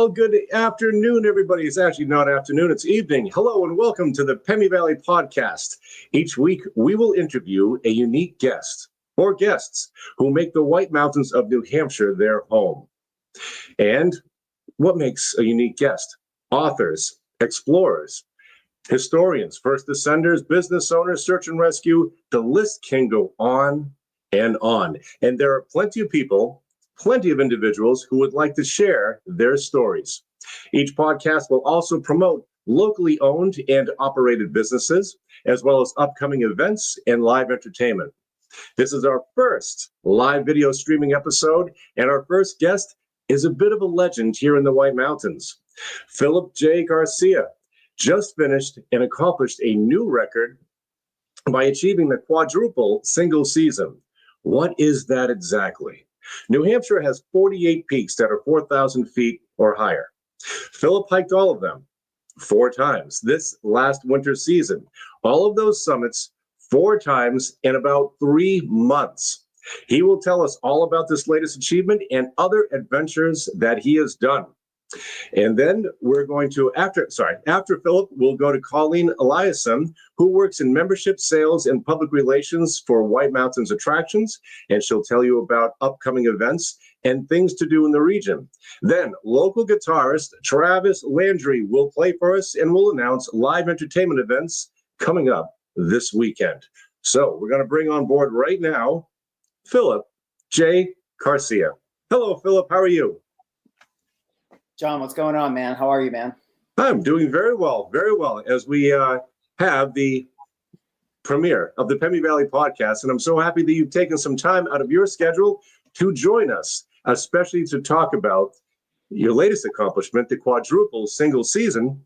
Well, good afternoon, everybody. It's actually not afternoon, it's evening. Hello and welcome to the Pemi Valley Podcast. Each week, we will interview a unique guest or guests who make the White Mountains of New Hampshire their home. And what makes a unique guest? Authors, explorers, historians, first ascenders, business owners, search and rescue. The list can go on and on. And there are plenty of people, plenty of individuals who would like to share their stories. Each podcast will also promote locally owned and operated businesses, as well as upcoming events and live entertainment. This is our first live video streaming episode, and our first guest is a bit of a legend here in the White Mountains. Philip J. Carcia just finished and accomplished a new record by achieving the Quadruple Single season. What is that exactly? New Hampshire has 48 peaks that are 4,000 feet or higher. Philip hiked all of them 4 times this last winter season. All of those summits 4 times in about 3 months. He will tell us all about this latest achievement and other adventures that he has done. And then we're going to, after Philip, we'll go to Colleen Eliason, who works in membership sales and public relations for White Mountains Attractions, and she'll tell you about upcoming events and things to do in the region. Then local guitarist Travis Landry will play for us and will announce live entertainment events coming up this weekend. So we're going to bring on board right now, Philip J. Carcia. Hello, Philip. How are you? John, what's going on, man? How are you, man? I'm doing very well, as we have the premiere of the Pemi Valley Podcast. And I'm so happy that you've taken some time out of your schedule to join us, especially to talk about your latest accomplishment, the Quadruple Single season.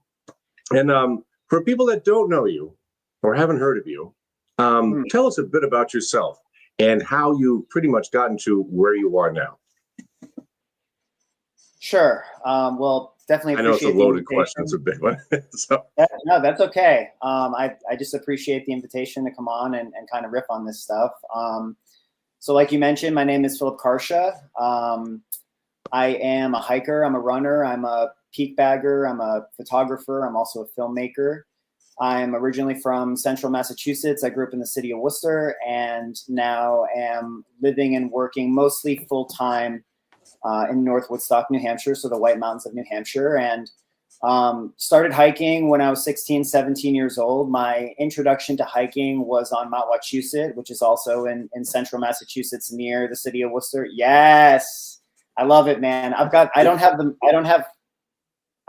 And for people that don't know you or haven't heard of you, tell us a bit about yourself and how you pretty much gotten to where you are now. Sure. Well, definitely. I know it's a loaded question. It's a big one. No, that's okay. I just appreciate the invitation to come on and kind of riff on this stuff. So like you mentioned, my name is Philip Carcia. I am a hiker. I'm a runner. I'm a peak bagger. I'm a photographer. I'm also a filmmaker. I'm originally from central Massachusetts. I grew up in the city of Worcester and now am living and working mostly full-time in North Woodstock, New Hampshire, so the White Mountains of New Hampshire, and started hiking when I was 16, 17 years old. My introduction to hiking was on Mount Wachusett, which is also in central Massachusetts near the city of Worcester. Yes, I love it, man. I don't have the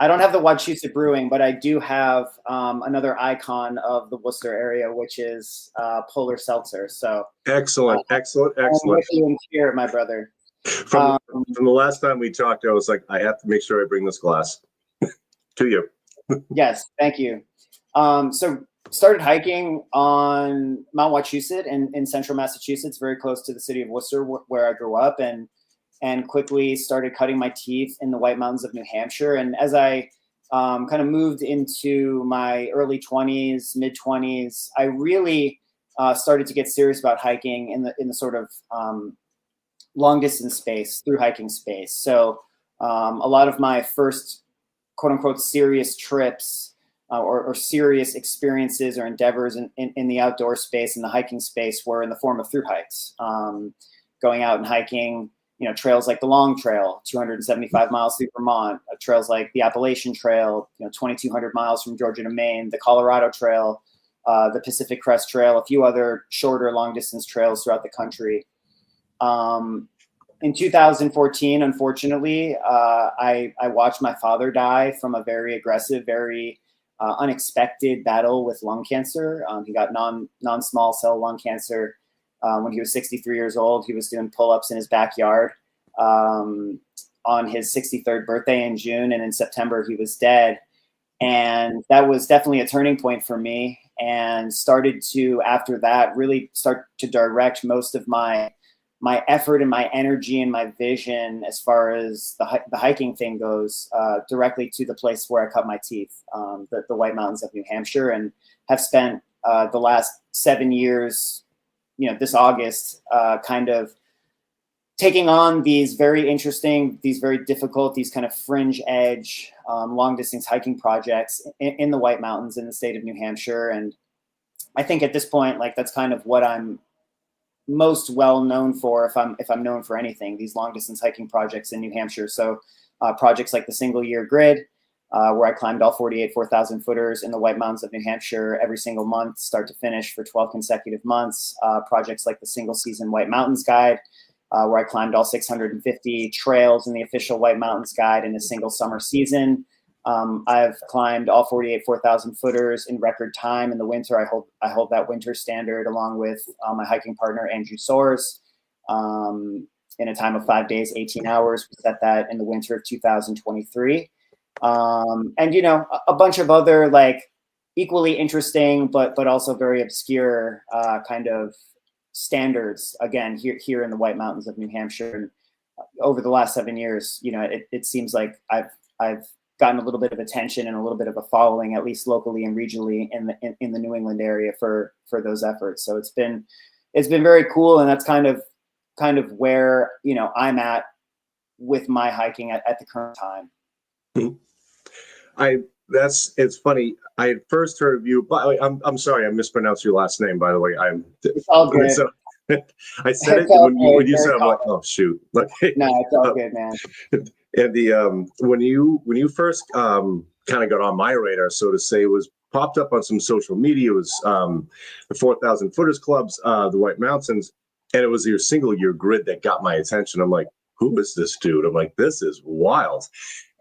Wachusett Brewing, but I do have another icon of the Worcester area, which is Polar Seltzer. So excellent. I'm with you in spirit, my brother. From the last time we talked, I was like, I have to make sure I bring this glass to you. Yes, thank you. So started hiking on Mount Wachusett in central Massachusetts, very close to the city of Worcester, where I grew up, and quickly started cutting my teeth in the White Mountains of New Hampshire. And as I kind of moved into my early 20s, mid 20s, I really started to get serious about hiking in the sort of long distance space, through hiking space. So a lot of my first quote unquote serious trips or serious experiences or endeavors in the outdoor space, in the hiking space, were in the form of through hikes. Going out and hiking, trails like the Long Trail, 275 miles through Vermont, trails like the Appalachian Trail, 2,200 miles from Georgia to Maine, the Colorado Trail, the Pacific Crest Trail, a few other shorter long distance trails throughout the country. In 2014, unfortunately, I watched my father die from a very aggressive, very unexpected battle with lung cancer. He got non-small cell lung cancer when he was 63 years old. He was doing pull-ups in his backyard on his 63rd birthday in June, and in September he was dead. And that was definitely a turning point for me, and started to, after that, really start to direct most of my effort and my energy and my vision as far as the hiking thing goes, directly to the place where I cut my teeth, the White Mountains of New Hampshire, and have spent the last 7 years, this August, kind of taking on these very interesting, these very difficult, these kind of fringe edge, long distance hiking projects in the White Mountains in the state of New Hampshire. And I think at this point, like that's kind of what I'm most well known for, if I'm known for anything, these long distance hiking projects in New Hampshire. So projects like the Single Year Grid, where I climbed all 48 4,000 footers in the White Mountains of New Hampshire every single month, start to finish for 12 consecutive months. Projects like the Single Season White Mountains Guide, where I climbed all 650 trails in the official White Mountains Guide in a single summer season. I've climbed all 48 4,000 footers in record time in the winter. I hold that winter standard along with my hiking partner, Andrew Soares, in a time of 5 days, 18 hours. We set that in the winter of 2023. And, you know, a bunch of other like equally interesting, but also very obscure kind of standards, again, here in the White Mountains of New Hampshire. And over the last 7 years, you know, it seems like I've gotten a little bit of attention and a little bit of a following, at least locally and regionally in the New England area for those efforts. So it's been very cool. And that's kind of where, you know, I'm at with my hiking at the current time. It's funny. I had first heard of you, but I'm sorry, I mispronounced your last name, by the way. It's all good. So, I said it when you said, I'm like, oh shoot. Like, no, it's all good, man. And the when you first kind of got on my radar, so to say, was popped up on some social media. It was the 4,000 Footers Clubs, the White Mountains, and it was your Single Year Grid that got my attention. I'm like, who is this dude? I'm like, this is wild.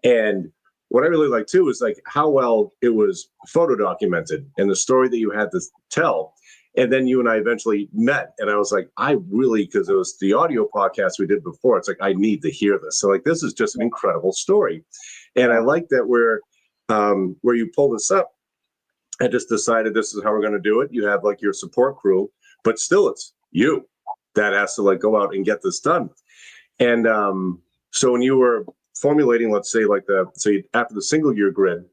And what I really like too is like how well it was photo documented and the story that you had to tell. And then you and I eventually met, and I was like, I really, because it was the audio podcast we did before, it's like, I need to hear this. So like, this is just an incredible story. And I like that where you pulled this up and just decided this is how we're going to do it. You have like your support crew, but still it's you that has to like go out and get this done. And so when you were formulating, let's say like after the Single Year Grid,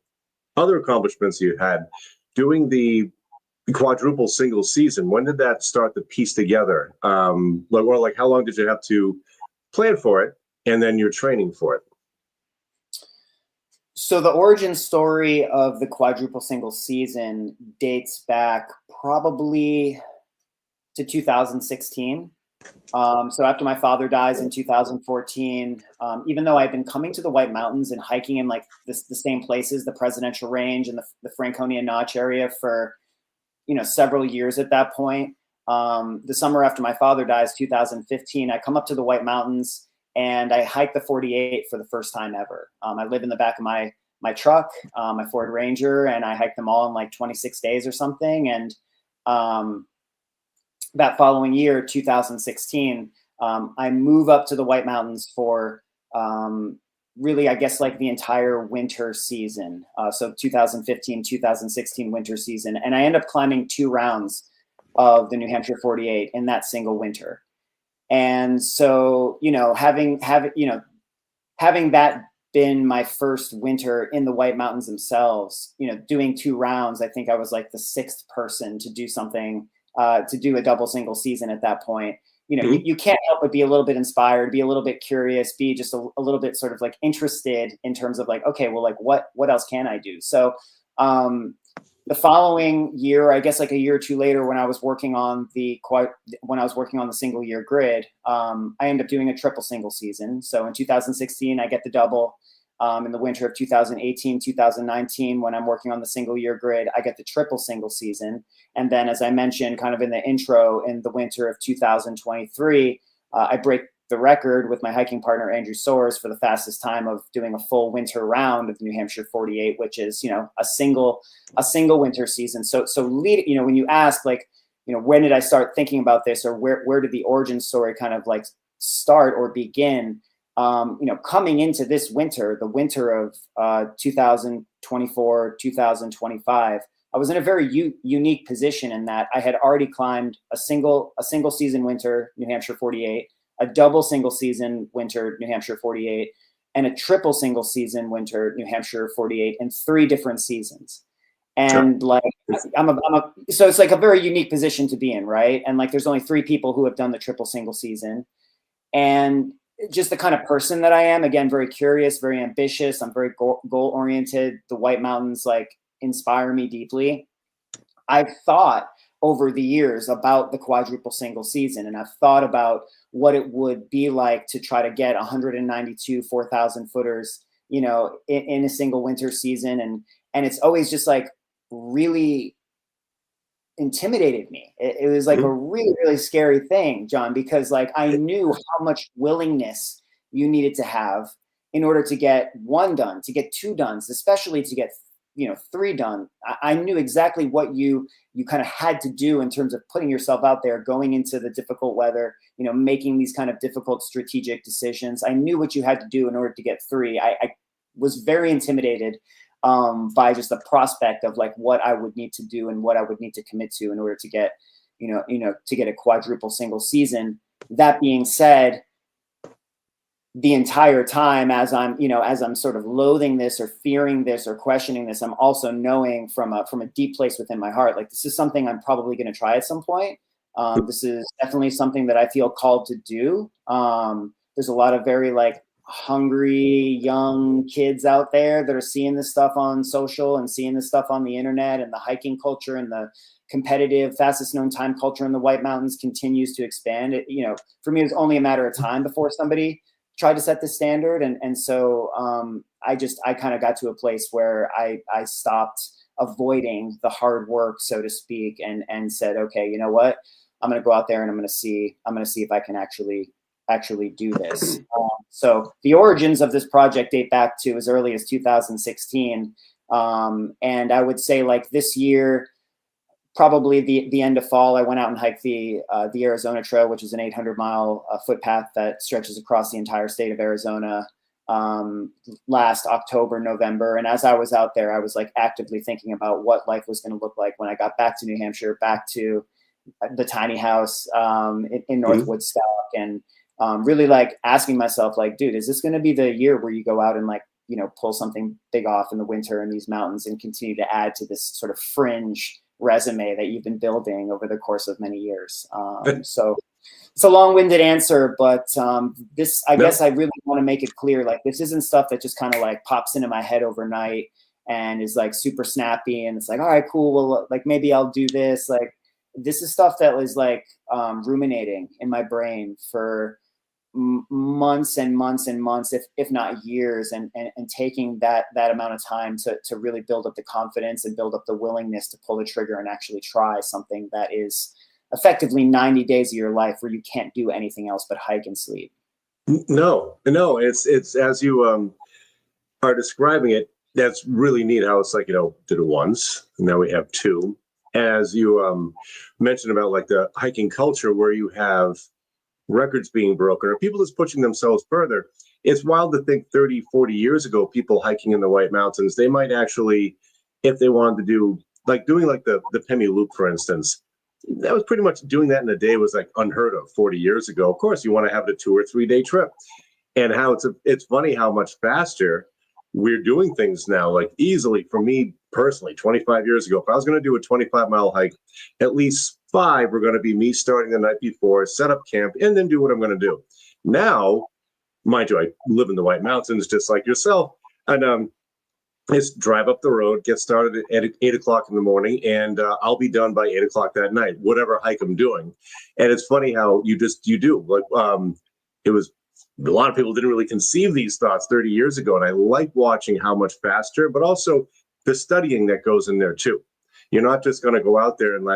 other accomplishments you had doing the Quadruple Single season, when did that start to piece together? Like how long did you have to plan for it, and then you're training for it? So the origin story of the Quadruple Single season dates back probably to 2016. So after my father dies in 2014, even though I've been coming to the White Mountains and hiking in like the same places, the Presidential Range and the Franconia Notch area for, you know, several years at that point. The summer after my father dies, 2015, I come up to the White Mountains and I hike the 48 for the first time ever. I live in the back of my truck, my Ford Ranger, and I hike them all in like 26 days or something. And that following year, 2016, I move up to the White Mountains for really, I guess, like the entire winter season. So 2015, 2016 winter season. And I end up climbing 2 rounds of the New Hampshire 48 in that single winter. And so, you know, having that been my first winter in the White Mountains themselves, you know, doing 2 rounds, I think I was like the 6th person to do something, to do a double single season at that point. You know, you can't help but be a little bit inspired, be a little bit curious, be just a little bit sort of like interested in terms of like, okay, well, like what else can I do? So the following year, I guess like a year or 2 later, when I was working on the Single Year Grid, I ended up doing a triple single season. So in 2016, I get the double. In the winter of 2018, 2019, when I'm working on the Single Year Grid, I get the triple single season. And then, as I mentioned, kind of in the intro, in the winter of 2023, I break the record with my hiking partner, Andrew Soares, for the fastest time of doing a full winter round of the New Hampshire 48, which is, you know, a single winter season. So you know, when you ask, like, you know, when did I start thinking about this, or where did the origin story kind of like start or begin? You know, coming into this winter, the winter of 2024, 2025, I was in a very unique position in that I had already climbed a single season winter New Hampshire 48, a double single season winter New Hampshire 48, and a triple single season winter New Hampshire 48 in 3 different seasons. And like, so it's like a very unique position to be in, right? And like, there's only 3 people who have done the triple single season. And just the kind of person that I am, again, very curious, very ambitious. I'm very goal oriented. The White Mountains like inspire me deeply. I've thought over the years about the quadruple single season, and I've thought about what it would be like to try to get 192 4,000 footers, you know, in a single winter season. And it's always just like really intimidated me. It was like a really, really scary thing, John, because like I knew how much willingness you needed to have in order to get one done, to get two done, especially to get, you know, three done. I knew exactly what you kind of had to do in terms of putting yourself out there, going into the difficult weather, you know, making these kind of difficult strategic decisions. I knew what you had to do in order to get three. I was very intimidated by just the prospect of like what I would need to do and what I would need to commit to in order to get, to get a quadruple single season. That being said, the entire time as I'm sort of loathing this or fearing this or questioning this, I'm also knowing from a deep place within my heart, like this is something I'm probably going to try at some point. This is definitely something that I feel called to do. There's a lot of very like hungry young kids out there that are seeing this stuff on social and seeing this stuff on the internet, and the hiking culture and the competitive fastest known time culture in the White Mountains continues to expand. For me, it was only a matter of time before somebody tried to set the standard. And so I kind of got to a place where I stopped avoiding the hard work, so to speak, and said, okay, you know what? I'm going to go out there and I'm going to see if I can actually do this. So the origins of this project date back to as early as 2016. And I would say like this year, probably the end of fall, I went out and hiked the Arizona Trail, which is an 800-mile footpath that stretches across the entire state of Arizona, last October, November. And as I was out there, I was like actively thinking about what life was going to look like when I got back to New Hampshire, back to the tiny house in North Woodstock, and really like asking myself, like, dude, is this going to be the year where you go out and like, pull something big off in the winter in these mountains and continue to add to this sort of fringe resume that you've been building over the course of many years? So it's a long-winded answer, but I guess I really want to make it clear, like this isn't stuff that just kind of like pops into my head overnight and is like super snappy and it's like, all right, cool, well, like maybe I'll do this. Like this is stuff that was like ruminating in my brain for months and months and months, if not years, and taking that amount of time to really build up the confidence and build up the willingness to pull the trigger and actually try something that is effectively 90 days of your life where you can't do anything else but hike and sleep. No, it's as you are describing it, that's really neat how it's like, did it once, and now we have two. As you mentioned about like the hiking culture where you have records being broken or people just pushing themselves further. It's wild to think 30, 40 years ago, people hiking in the White Mountains, they might actually, if they wanted to do like doing like the Pemi Loop, for instance, that was pretty much doing that in a day was like unheard of 40 years ago. Of course, you want to have the 2 or 3 day trip, and how it's funny how much faster we're doing things now. Like easily for me personally, 25 years ago, if I was going to do a 25-mile hike, at least 5 were going to be me starting the night before, set up camp, and then do what I'm going to do. Now, mind you, I live in the White Mountains just like yourself, and it's drive up the road, get started at 8 o'clock in the morning, and I'll be done by 8 o'clock that night, whatever hike I'm doing. And it's funny how you do. Like it was a lot of people didn't really conceive these thoughts 30 years ago, and I like watching how much faster, but also the studying that goes in there too. You're not just going to go out there and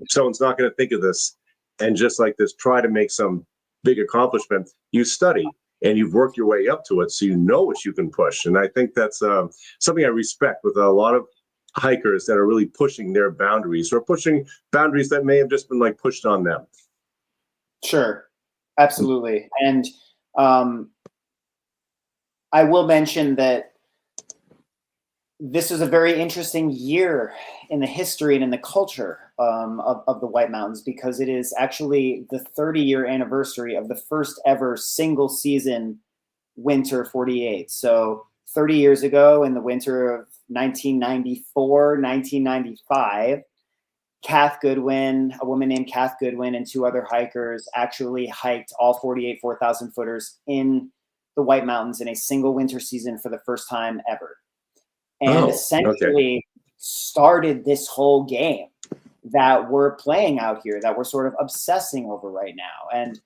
someone's not going to think of this and just like this, try to make some big accomplishment. You study and you've worked your way up to it, so you know what you can push. And I think that's something I respect with a lot of hikers that are really pushing their boundaries or pushing boundaries that may have just been like pushed on them. Sure, absolutely. And I will mention that this was a very interesting year in the history and in the culture of the White Mountains, because it is actually the 30-year anniversary of the first ever single season winter 48. So 30 years ago in the winter of 1994, 1995, Kath Goodwin, a woman named Kath Goodwin, and 2 other hikers actually hiked all 48 4,000 footers in the White Mountains in a single winter season for the first time ever. And essentially started this whole game that we're playing out here, that we're sort of obsessing over right now. And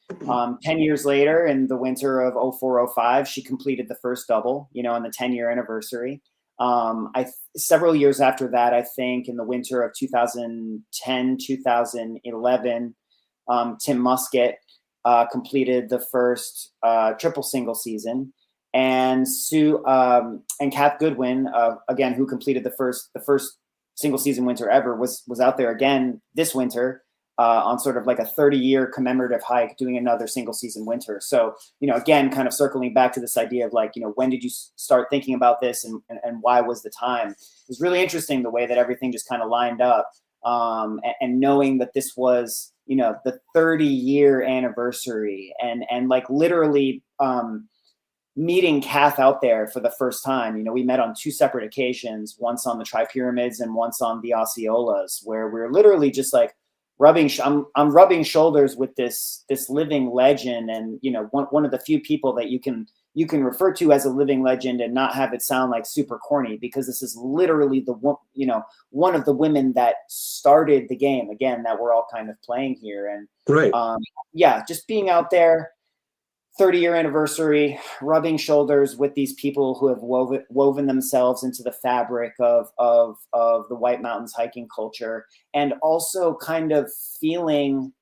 10 years later, in the winter of 04-05, she completed the first double, on the 10-year anniversary. Several years after that, I think in the winter of 2010, 2011, Tim Musket completed the first triple single season. And and Kath Goodwin, again, who completed the first single season winter ever, was out there again this winter on sort of like a 30-year commemorative hike, doing another single season winter. So, again, kind of circling back to this idea of like, when did you start thinking about this, and why was the time? It was really interesting the way that everything just kind of lined up, and knowing that this was, the 30-year anniversary, and like literally meeting Kath out there for the first time. We met on 2 separate occasions, once on the Tri-Pyramids and once on the Osceolas, where we're literally just like I'm rubbing shoulders with this living legend, and one of the few people that you can refer to as a living legend and not have it sound like super corny, because this is literally one of the women that started the game again that we're all kind of playing here. And just being out there, 30-year anniversary, rubbing shoulders with these people who have woven themselves into the fabric of the White Mountains hiking culture, and also kind of feeling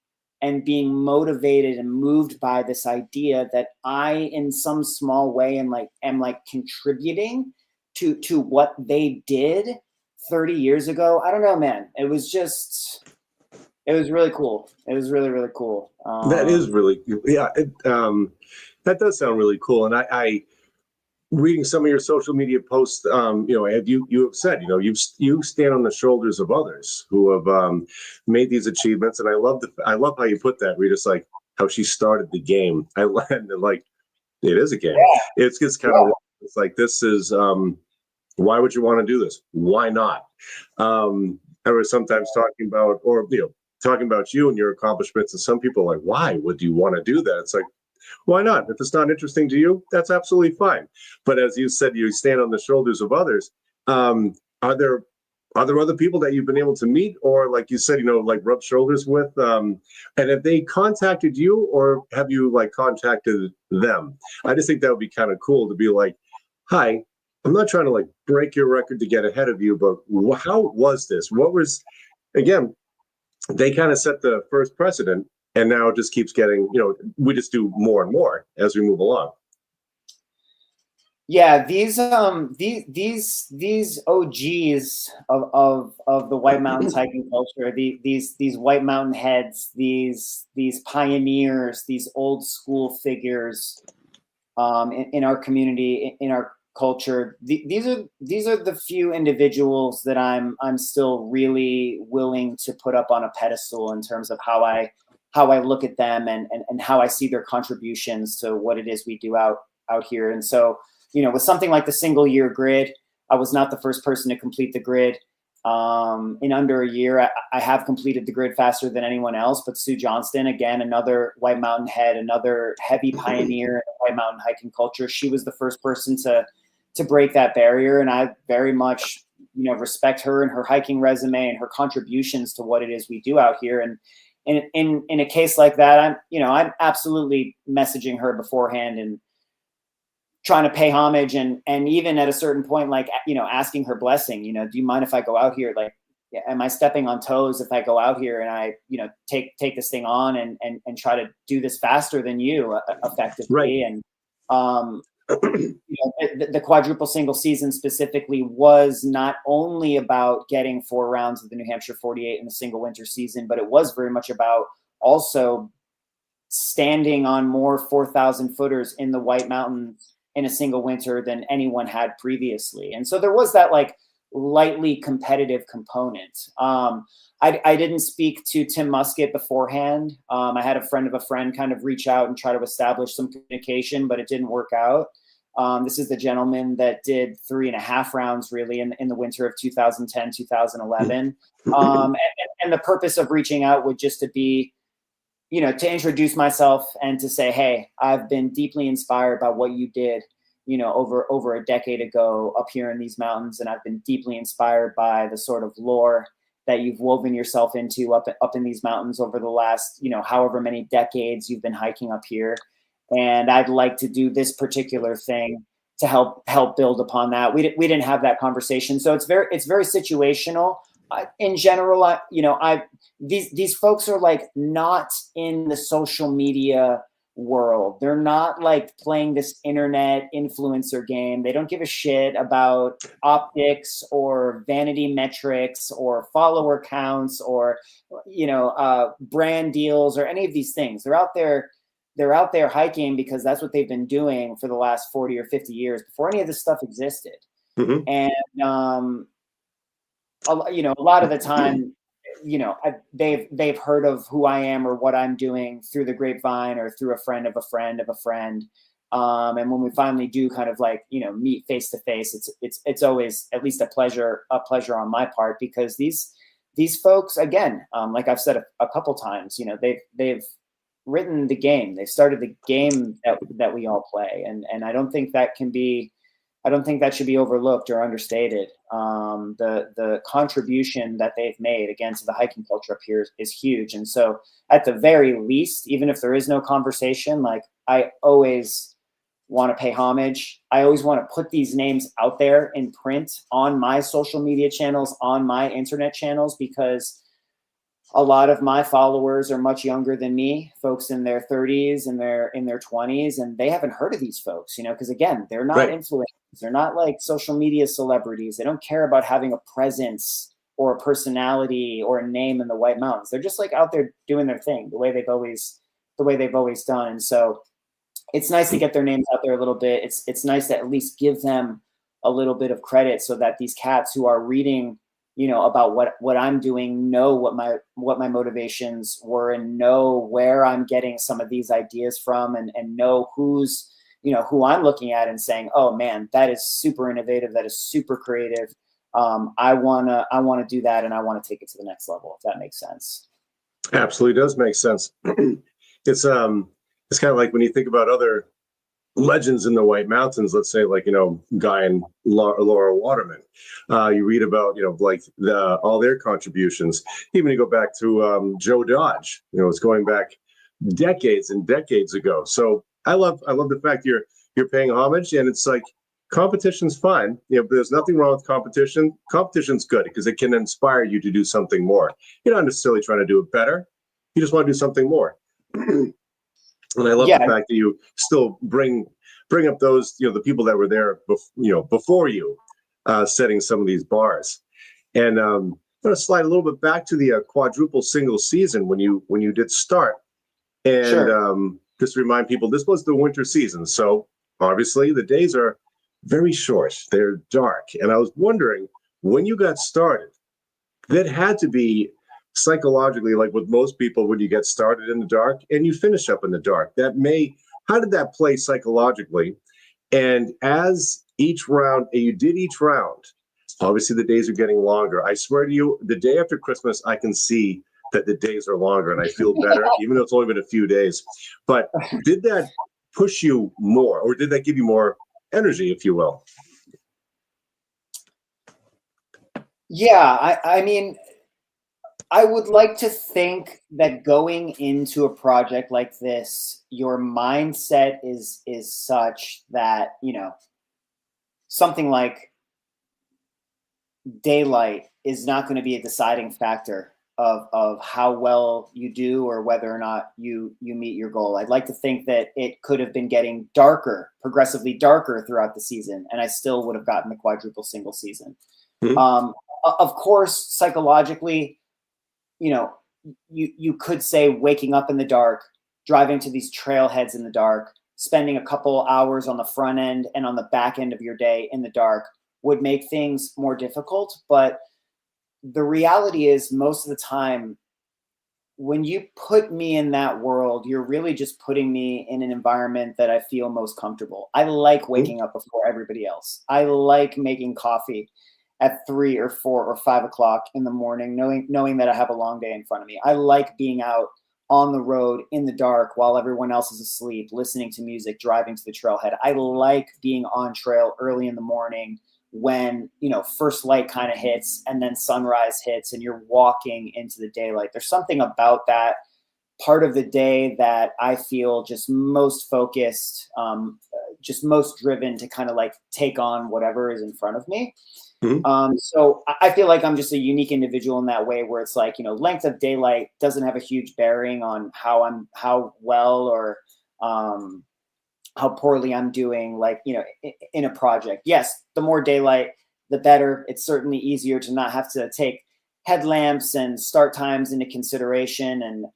and being motivated and moved by this idea that I, in some small way, am contributing to what they did 30 years ago. I don't know, man. It was really cool. It was really, really cool. That is really, that does sound really cool. And I reading some of your social media posts, you have said, you stand on the shoulders of others who have made these achievements. And I love how you put that, where you're just like, how she started the game. Like, it is a game. Yeah. It's just kind of, it's like, this is, why would you want to do this? Why not? I was sometimes talking about you and your accomplishments, and some people are like, why would you want to do that? It's like, why not? If it's not interesting to you, that's absolutely fine. But as you said, you stand on the shoulders of others. Are there other people that you've been able to meet, or like you said, like rub shoulders with? And have they contacted you, or have you like contacted them? I just think that would be kind of cool to be like, hi, I'm not trying to like break your record to get ahead of you, but how was this? What was, again, they kind of set the first precedent, and now it just keeps getting, we just do more and more as we move along. Yeah, these OGs of the White Mountains hiking culture, these White Mountain heads, these pioneers, these old school figures in our community, in our culture. These are the few individuals that I'm still really willing to put up on a pedestal in terms of how I look at them and how I see their contributions to what it is we do out here. And so, with something like the single year grid, I was not the first person to complete the grid. In under a year, I have completed the grid faster than anyone else, but Sue Johnston, again, another White Mountain head, another heavy pioneer in the White Mountain hiking culture. She was the first person to break that barrier. And I very much, respect her and her hiking resume and her contributions to what it is we do out here. And in a case like that, I'm absolutely messaging her beforehand and trying to pay homage, and even at a certain point, like, asking her blessing, do you mind if I go out here? Like, am I stepping on toes if I go out here and I, take this thing on and try to do this faster than you effectively? Right. And, the quadruple single season specifically was not only about getting 4 rounds of the New Hampshire 48 in the single winter season, but it was very much about also standing on more 4,000 footers in the White Mountains in a single winter than anyone had previously. And so there was that like lightly competitive component. I didn't speak to Tim Musket beforehand. I had a friend of a friend kind of reach out and try to establish some communication, but it didn't work out. This is the gentleman that did 3.5 rounds really in the winter of 2010, 2011. And the purpose of reaching out would just to be, to introduce myself and to say, hey, I've been deeply inspired by what you did, over a decade ago up here in these mountains. And I've been deeply inspired by the sort of lore that you've woven yourself into up in these mountains over the last, however many decades you've been hiking up here. And I'd like to do this particular thing to help build upon that. We didn't have that conversation. So it's very situational. In general, these folks are like not in the social media world. They're not like playing this internet influencer game. They don't give a shit about optics or vanity metrics or follower counts or, brand deals or any of these things. They're out there hiking because that's what they've been doing for the last 40 or 50 years before any of this stuff existed. Mm-hmm. And, a lot of the time, they've heard of who I am or what I'm doing through the grapevine or through a friend of a friend of a friend. And when we finally do kind of like, meet face to face, it's always at least a pleasure on my part, because these folks, again, like I've said a couple times, they've written the game. They've started the game that we all play. And I don't think that should be overlooked or understated. The contribution that they've made, again, to the hiking culture up here is huge. And so at the very least, even if there is no conversation, like I always want to pay homage. I always want to put these names out there in print on my social media channels, on my internet channels, because a lot of my followers are much younger than me, folks in their 30s and in their 20s, and they haven't heard of these folks, because again, they're not influencers. They're not like social media celebrities. They don't care about having a presence or a personality or a name in the White Mountains. They're just like out there doing their thing the way they've always done. And so it's nice to get their names out there a little bit. It's nice to at least give them a little bit of credit so that these cats who are reading about what I'm doing, know what my motivations were, and know where I'm getting some of these ideas from, and know who I'm looking at and saying, oh man, that is super innovative. That is super creative. I want to do that. And I want to take it to the next level, if that makes sense. Absolutely does make sense. It's kind of like when you think about other legends in the White Mountains, let's say like, Guy and Laura Waterman. You read about, all their contributions. Even you go back to Joe Dodge, it's going back decades and decades ago. So I love the fact you're paying homage, and it's like competition's fine. But there's nothing wrong with competition. Competition's good because it can inspire you to do something more. You're not necessarily trying to do it better. You just want to do something more. And I love the fact that you still bring up those, the people that were there, before you, setting some of these bars. And I'm going to slide a little bit back to the quadruple single season when you did start. And sure. Just to remind people, this was the winter season. So obviously the days are very short. They're dark. And I was wondering, when you got started, that had to be psychologically, like with most people, when you get started in the dark and you finish up in the dark, how did that play psychologically? And as you did each round, obviously the days are getting longer. I swear to you, the day after Christmas, I can see that the days are longer and I feel better, even though it's only been a few days. But did that push you more, or did that give you more energy, if you will? Yeah, I mean, I would like to think that going into a project like this, your mindset is such that, something like daylight is not going to be a deciding factor of how well you do or whether or not you meet your goal. I'd like to think that it could have been getting darker, progressively darker throughout the season, and I still would have gotten the quadruple single season. Mm-hmm. Of course, psychologically, you could say waking up in the dark, driving to these trailheads in the dark, spending a couple hours on the front end and on the back end of your day in the dark would make things more difficult. But the reality is, most of the time, when you put me in that world, you're really just putting me in an environment that I feel most comfortable. I like waking up before everybody else. I like making coffee at 3 or 4 or 5 o'clock in the morning, knowing that I have a long day in front of me. I like being out on the road in the dark while everyone else is asleep, listening to music, driving to the trailhead. I like being on trail early in the morning when, you know, first light kind of hits and then sunrise hits and you're walking into the daylight. There's something about that part of the day that I feel just most focused, just most driven to kind of like take on whatever is in front of me. So I feel like I'm just a unique individual in that way, where it's like, you know, length of daylight doesn't have a huge bearing on how well or how poorly I'm doing, like, you know, in a project. Yes, the more daylight, the better. It's certainly easier to not have to take headlamps and start times into consideration. And,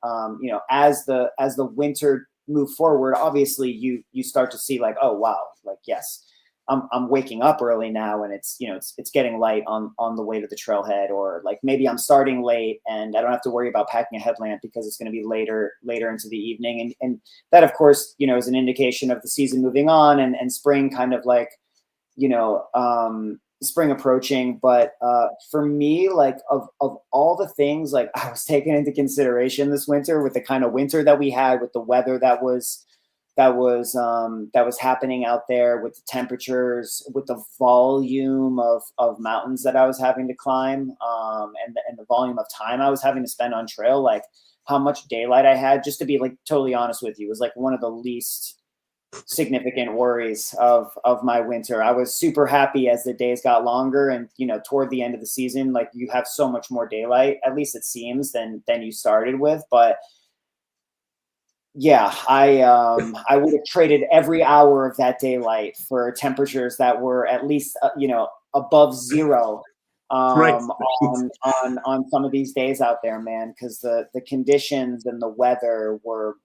you know, as the winter move forward, obviously you start to see like, oh, wow, like, yes, I'm waking up early now and it's, you know, it's getting light on the way to the trailhead, or like maybe I'm starting late and I don't have to worry about packing a headlamp because it's going to be later into the evening. And that, of course, you know, is an indication of the season moving on and spring kind of like, you know, spring approaching. But for me, like of all the things like I was taking into consideration this winter, with the kind of winter that we had, with the weather that was happening out there, with the temperatures, with the volume of mountains that I was having to climb, and the volume of time I was having to spend on trail, like how much daylight I had, just to be like totally honest with you, was like one of the least significant worries of my winter. I was super happy as the days got longer, and, you know, toward the end of the season, like you have so much more daylight, at least it seems, than you started with. But yeah, I would have traded every hour of that daylight for temperatures that were at least you know, above zero Right. on some of these days out there, man, because the conditions and the weather were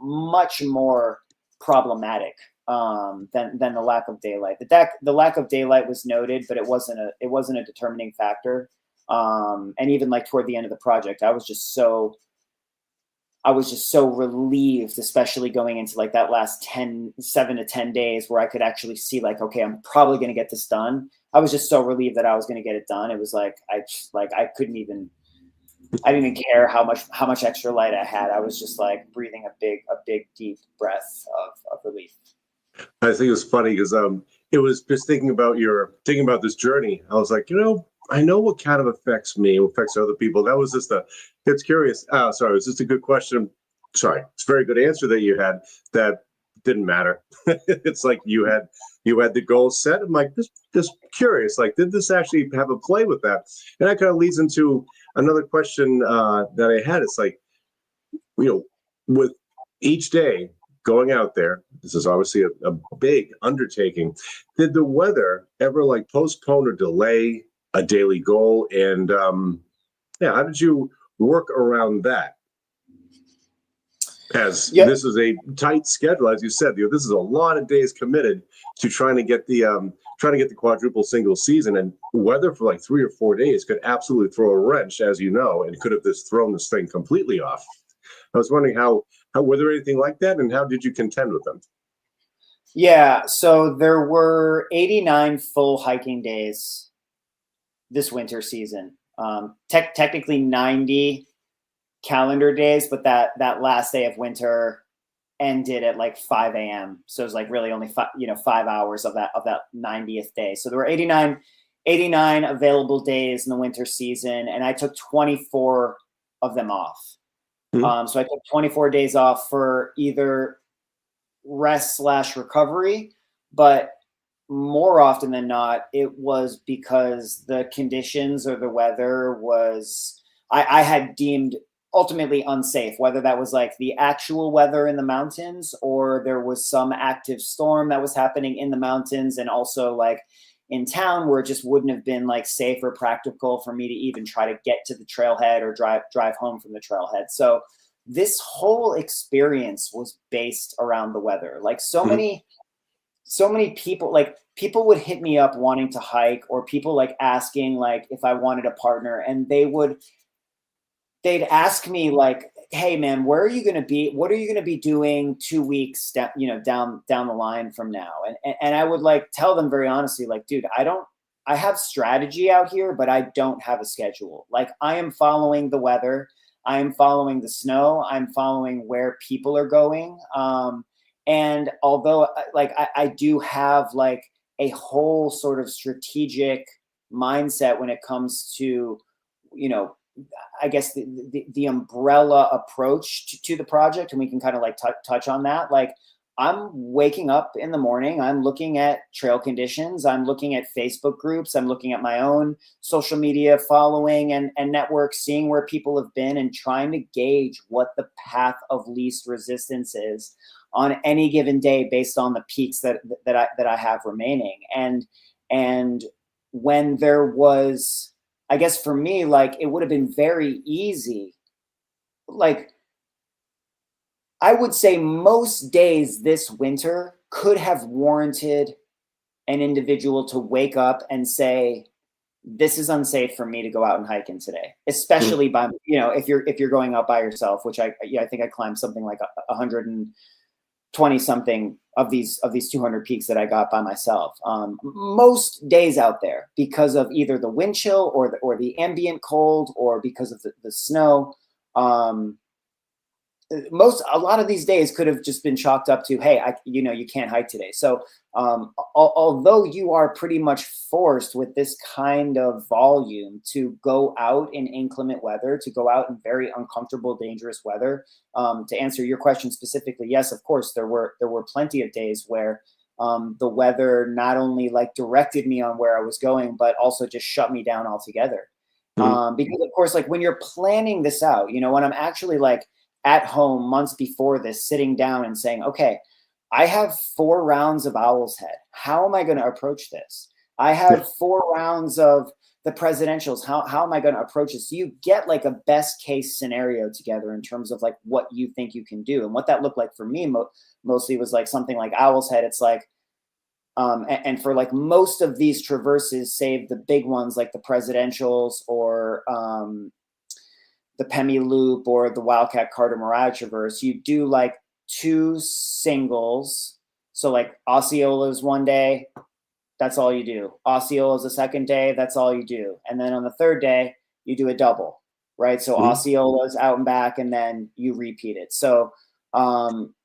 much more problematic than the lack of daylight. The lack of daylight was noted, but it wasn't a determining factor. And even like toward the end of the project, I was just so relieved, especially going into like that last 7 to 10 days where I could actually see like, okay, I'm probably going to get this done. I was just so relieved that I was going to get it done. It was like, I didn't even care how much extra light I had. I was just like breathing a big, deep breath of relief. I think it was funny because it was just thinking about this journey. I was like, you know, I know what kind of affects me, what affects other people. That was just it's curious. Sorry, it was just a good question. Sorry, it's a very good answer that you had. That didn't matter. It's like you had the goal set. I'm like, just curious. Like, did this actually have a play with that? And that kind of leads into another question that I had. It's like, you know, with each day going out there, this is obviously a big undertaking. Did the weather ever like postpone or delay a daily goal? And yeah, how did you work around that? As this is a tight schedule, as you said, this is a lot of days committed to trying to get the quadruple single season, and weather for like 3 or 4 days could absolutely throw a wrench, as you know, and could have just thrown this thing completely off. I was wondering how were there anything like that, and how did you contend with them? Yeah, so there were 89 full hiking days this winter season. Technically 90 calendar days, but that last day of winter ended at like 5 a.m. So it was like really only 5 hours of that 90th day. So there were 89 available days in the winter season, and I took 24 of them off. So I took 24 days off for either rest/recovery, but more often than not, it was because the conditions or the weather was, I had deemed ultimately unsafe, whether that was like the actual weather in the mountains or there was some active storm that was happening in the mountains and also like in town, where it just wouldn't have been like safe or practical for me to even try to get to the trailhead or drive home from the trailhead. So this whole experience was based around the weather. Like so many people, like people would hit me up wanting to hike, or people like asking like if I wanted a partner, and they would they'd ask me like, hey man, where are you going to be? What are you going to be doing 2 weeks down, down the line from now? And I would like tell them very honestly, like, dude, I have strategy out here, but I don't have a schedule. Like, I am following the weather. I am following the snow. I'm following where people are going. And although like, I do have like a whole sort of strategic mindset when it comes to, I guess the umbrella approach to the project, and we can kind of like touch on that. Like, I'm waking up in the morning, I'm looking at trail conditions, I'm looking at Facebook groups, I'm looking at my own social media following and networks, seeing where people have been and trying to gauge what the path of least resistance is on any given day based on the peaks that I have remaining. And when there was, I guess for me, like, it would have been very easy. Like, I would say most days this winter could have warranted an individual to wake up and say, this is unsafe for me to go out and hike in today, especially by, if you're going out by yourself, which I think I climbed something like 120 something of these 200 peaks that I got by myself. Most days out there, because of either the wind chill or the ambient cold, or because of the snow. A lot of these days could have just been chalked up to, hey, you can't hike today. So although you are pretty much forced with this kind of volume to go out in inclement weather, to go out in very uncomfortable, dangerous weather, to answer your question specifically, yes, of course, there were plenty of days where the weather not only like directed me on where I was going, but also just shut me down altogether. Because of course, like when you're planning this out, when I'm actually like at home months before this, sitting down and saying, okay, I have 4 rounds of Owl's Head. How am I going to approach this? I have 4 rounds of the presidentials. How am I going to approach this? So you get like a best case scenario together in terms of like what you think you can do. And what that looked like for me mostly was like something like Owl's Head. It's like, and for like most of these traverses, save the big ones like the presidentials or the Pemi Loop or the Wildcat Carter Mirage Traverse, you do like 2 singles. So like Osceola's one day, that's all you do. Osceola's the second day, that's all you do. And then on the third day, you do a double, right? So Osceola's out and back, and then you repeat it. So,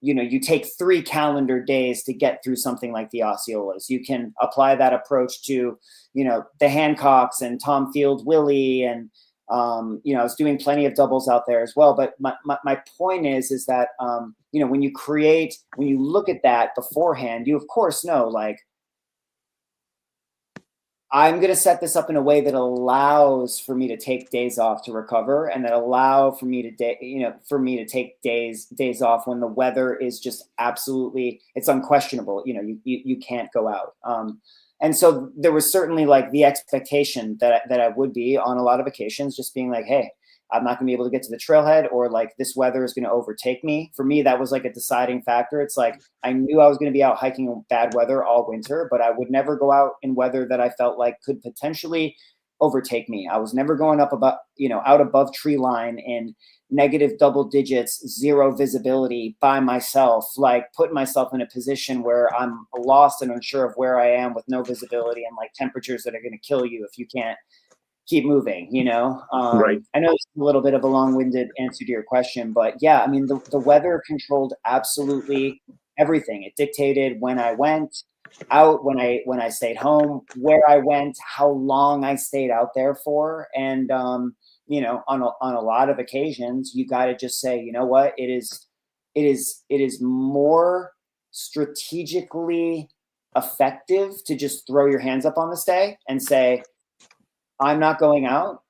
you take 3 calendar days to get through something like the Osceolas. You can apply that approach to, the Hancocks and Tom Field Willie, and I was doing plenty of doubles out there as well. But my point is that, when you look at that beforehand, you of course know, like, I'm going to set this up in a way that allows for me to take days off to recover, and that allow for me to take days off when the weather is just absolutely, it's unquestionable. You can't go out. And so there was certainly like the expectation that I would be on a lot of occasions, just being like, hey, I'm not gonna be able to get to the trailhead, or like this weather is gonna overtake me. For me, that was like a deciding factor. It's like, I knew I was gonna be out hiking in bad weather all winter, but I would never go out in weather that I felt like could potentially overtake me. I was never going out above tree line in negative double digits, 0 visibility by myself, like putting myself in a position where I'm lost and unsure of where I am with no visibility and like temperatures that are going to kill you if you can't keep moving, Right. I know it's a little bit of a long-winded answer to your question, but yeah, I mean, the weather controlled absolutely everything. It dictated when I went out, when I stayed home, where I went, how long I stayed out there for. And, on a lot of occasions, you got to just say, you know what, it is more strategically effective to just throw your hands up on this day and say, I'm not going out,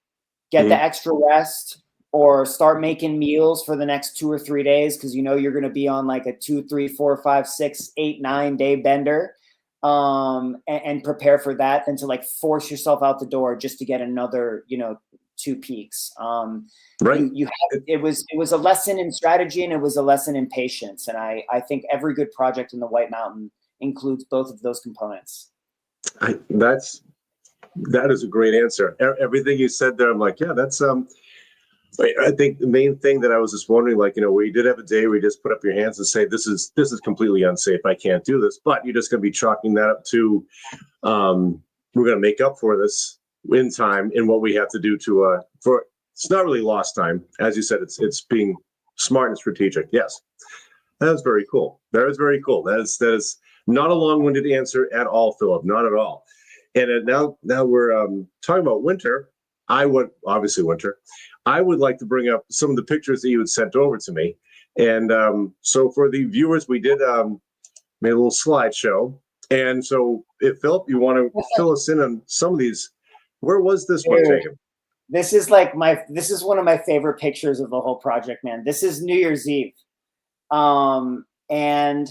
get the extra rest, or start making meals for the next 2 or 3 days, because you're going to be on like a 2, 3, 4, 5, 6, 8, 9 day bender, and prepare for that, than to like force yourself out the door just to get another 2 peaks. Right. It was a lesson in strategy, and it was a lesson in patience, and I think every good project in the White Mountain includes both of those components. That is a great answer. Everything you said there, I'm like, yeah, that's I think the main thing that I was just wondering, like, we did have a day where you just put up your hands and say, this is completely unsafe. I can't do this. But you're just going to be chalking that up to, we're going to make up for this in time in what we have to do for, it's not really lost time. As you said, it's being smart and strategic. Yes. That is very cool. That is very cool. That is not a long-winded answer at all, Philip. Not at all. And now we're talking about winter. Obviously winter. I would like to bring up some of the pictures that you had sent over to me. And so for the viewers, we did made a little slideshow. And so if Philip, you want to fill us in on some of these, where was this one taken? This is one of my favorite pictures of the whole project, man. This is New Year's Eve. And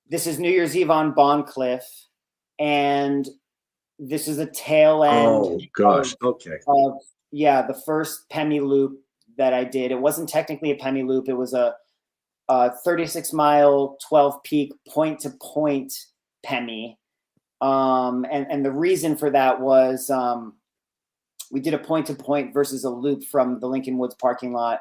this is New Year's Eve on Bond Cliff. And this is a tail end. Oh gosh. Okay. The first Pemi loop that I did. It wasn't technically a Pemi loop. It was a 36-mile, 12-peak point-to-point Pemi. And the reason for that was we did a point-to-point versus a loop from the Lincoln Woods parking lot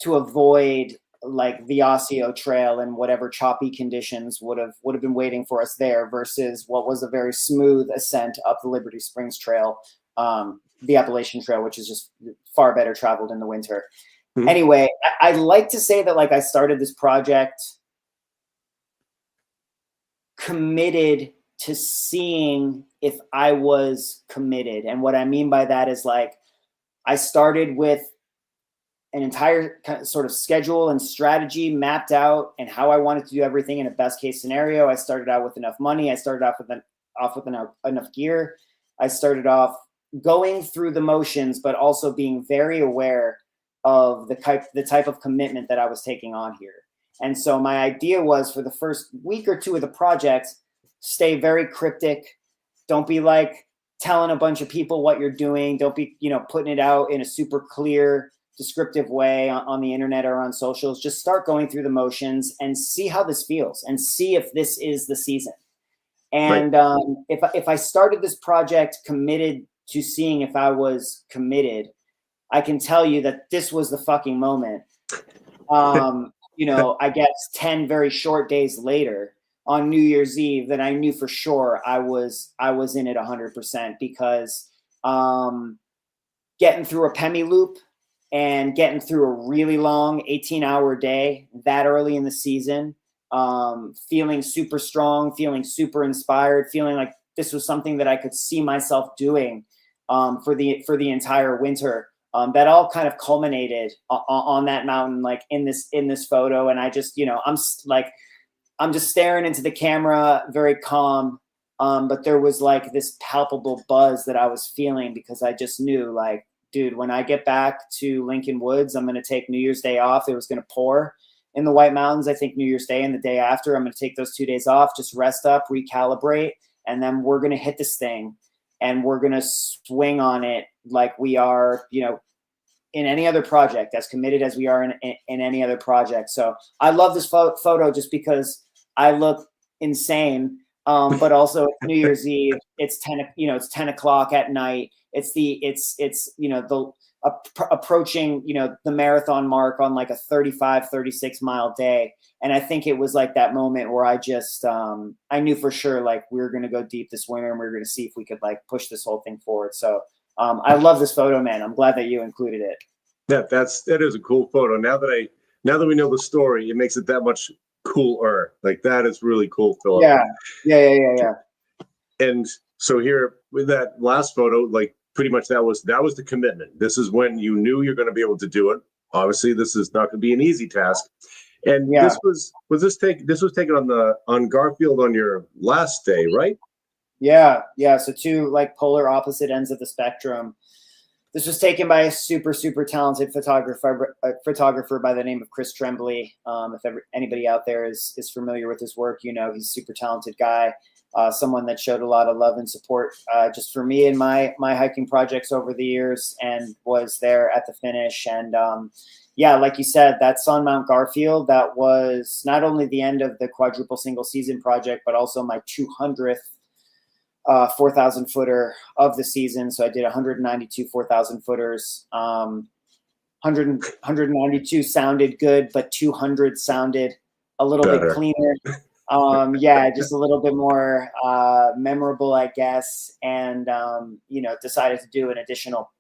to avoid like the Osseo Trail and whatever choppy conditions would have been waiting for us there versus what was a very smooth ascent up the Liberty Springs Trail, the Appalachian Trail, which is just far better traveled in the winter. Mm-hmm. Anyway, I like to say that like I started this project committed to seeing if I was committed. And what I mean by that is like I started with an entire kind of sort of schedule and strategy mapped out and how I wanted to do everything in a best case scenario. I started out with enough money. I started off with enough gear. I started off going through the motions, but also being very aware of the type of commitment that I was taking on here. And so my idea was for the first week or two of the project, stay very cryptic. Don't be like telling a bunch of people what you're doing. Don't be, putting it out in a super clear, descriptive way on the internet or on socials. Just start going through the motions and see how this feels and see if this is the season. And right. If I started this project committed to seeing if I was committed, I can tell you that this was the fucking moment. I guess 10 very short days later on New Year's Eve that I knew for sure I was in it 100% because getting through a Pemi loop and getting through a really long 18-hour day that early in the season, feeling super strong, feeling super inspired, feeling like this was something that I could see myself doing for the entire winter. That all kind of culminated on that mountain, like in this photo. And I just, I'm just staring into the camera, very calm. But there was like this palpable buzz that I was feeling because I just knew like, dude, when I get back to Lincoln Woods, I'm going to take New Year's Day off. It was going to pour in the White Mountains. I think New Year's Day and the day after, I'm going to take those 2 days off, just rest up, recalibrate. And then we're going to hit this thing and we're going to swing on it like we are, in any other project, as committed as we are in any other project. So I love this photo just because I look insane. But also it's New Year's Eve. It's 10 o'clock at night. It's approaching, the marathon mark on like a 36 mile day. And I think it was like that moment where I just, I knew for sure, like we were going to go deep this winter and we were going to see if we could like push this whole thing forward. So I love this photo, man. I'm glad that you included it. That is a cool photo. Now that we know the story, it makes it that much cooler. Like that is really cool, Philip. Yeah. And so here with that last photo, like pretty much that was the commitment. This is when you knew you're going to be able to do it. Obviously, this is not going to be an easy task. And yeah. This was taken on Garfield on your last day, right? Yeah. So two like polar opposite ends of the spectrum. This was taken by a super, super talented photographer by the name of Chris Tremblay. If anybody out there is familiar with his work, he's a super talented guy, someone that showed a lot of love and support just for me and my hiking projects over the years and was there at the finish. And like you said, that's on Mount Garfield. That was not only the end of the Quadruple Single season project, but also my 200th 4,000 footer of the season. So I did 192 4,000 footers. 192 sounded good, but 200 sounded a little Better. bit cleaner. Yeah, just a little bit more memorable, I guess. And, decided to do an additional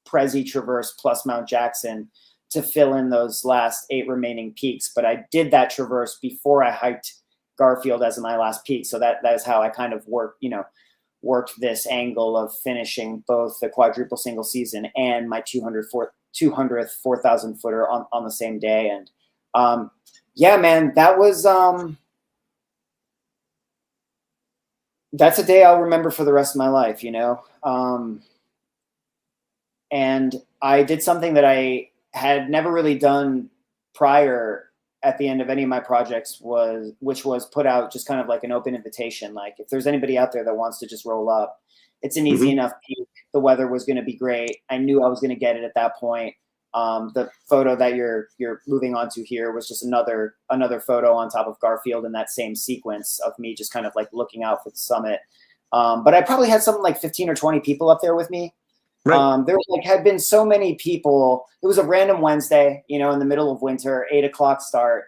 Prezi Traverse plus Mount Jackson to fill in those last 8 remaining peaks. But I did that Traverse before I hiked Garfield as my last peak. So that is how I kind of worked this angle of finishing both the quadruple single season and my 200th 4,000 footer on the same day. And yeah, man, that was that's a day I'll remember for the rest of my life, and I did something that I had never really done prior at the end of any of my projects, which was put out just kind of like an open invitation. Like, if there's anybody out there that wants to just roll up, it's an easy enough peak. The weather was going to be great. I knew I was going to get it at that point. The photo that you're moving on to here was just another photo on top of Garfield in that same sequence of me just kind of like looking out for the summit. But I probably had something like 15 or 20 people up there with me. Right. There had been so many people. It was a random Wednesday, in the middle of winter, 8 o'clock start.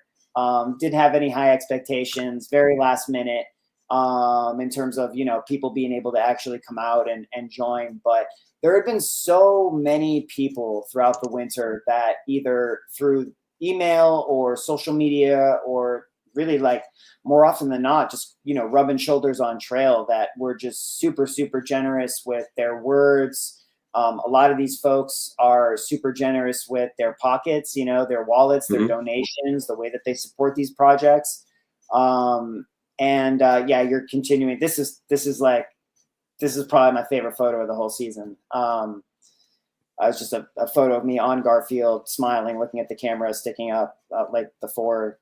Didn't have any high expectations, very last minute in terms of, people being able to actually come out and join. But there had been so many people throughout the winter that either through email or social media or really, like, more often than not, just, rubbing shoulders on trail, that were just super, super generous with their words. A lot of these folks are super generous with their pockets, their wallets, their donations, the way that they support these projects. Yeah, you're continuing. This is probably my favorite photo of the whole season. It's just a photo of me on Garfield, smiling, looking at the camera, sticking up like the four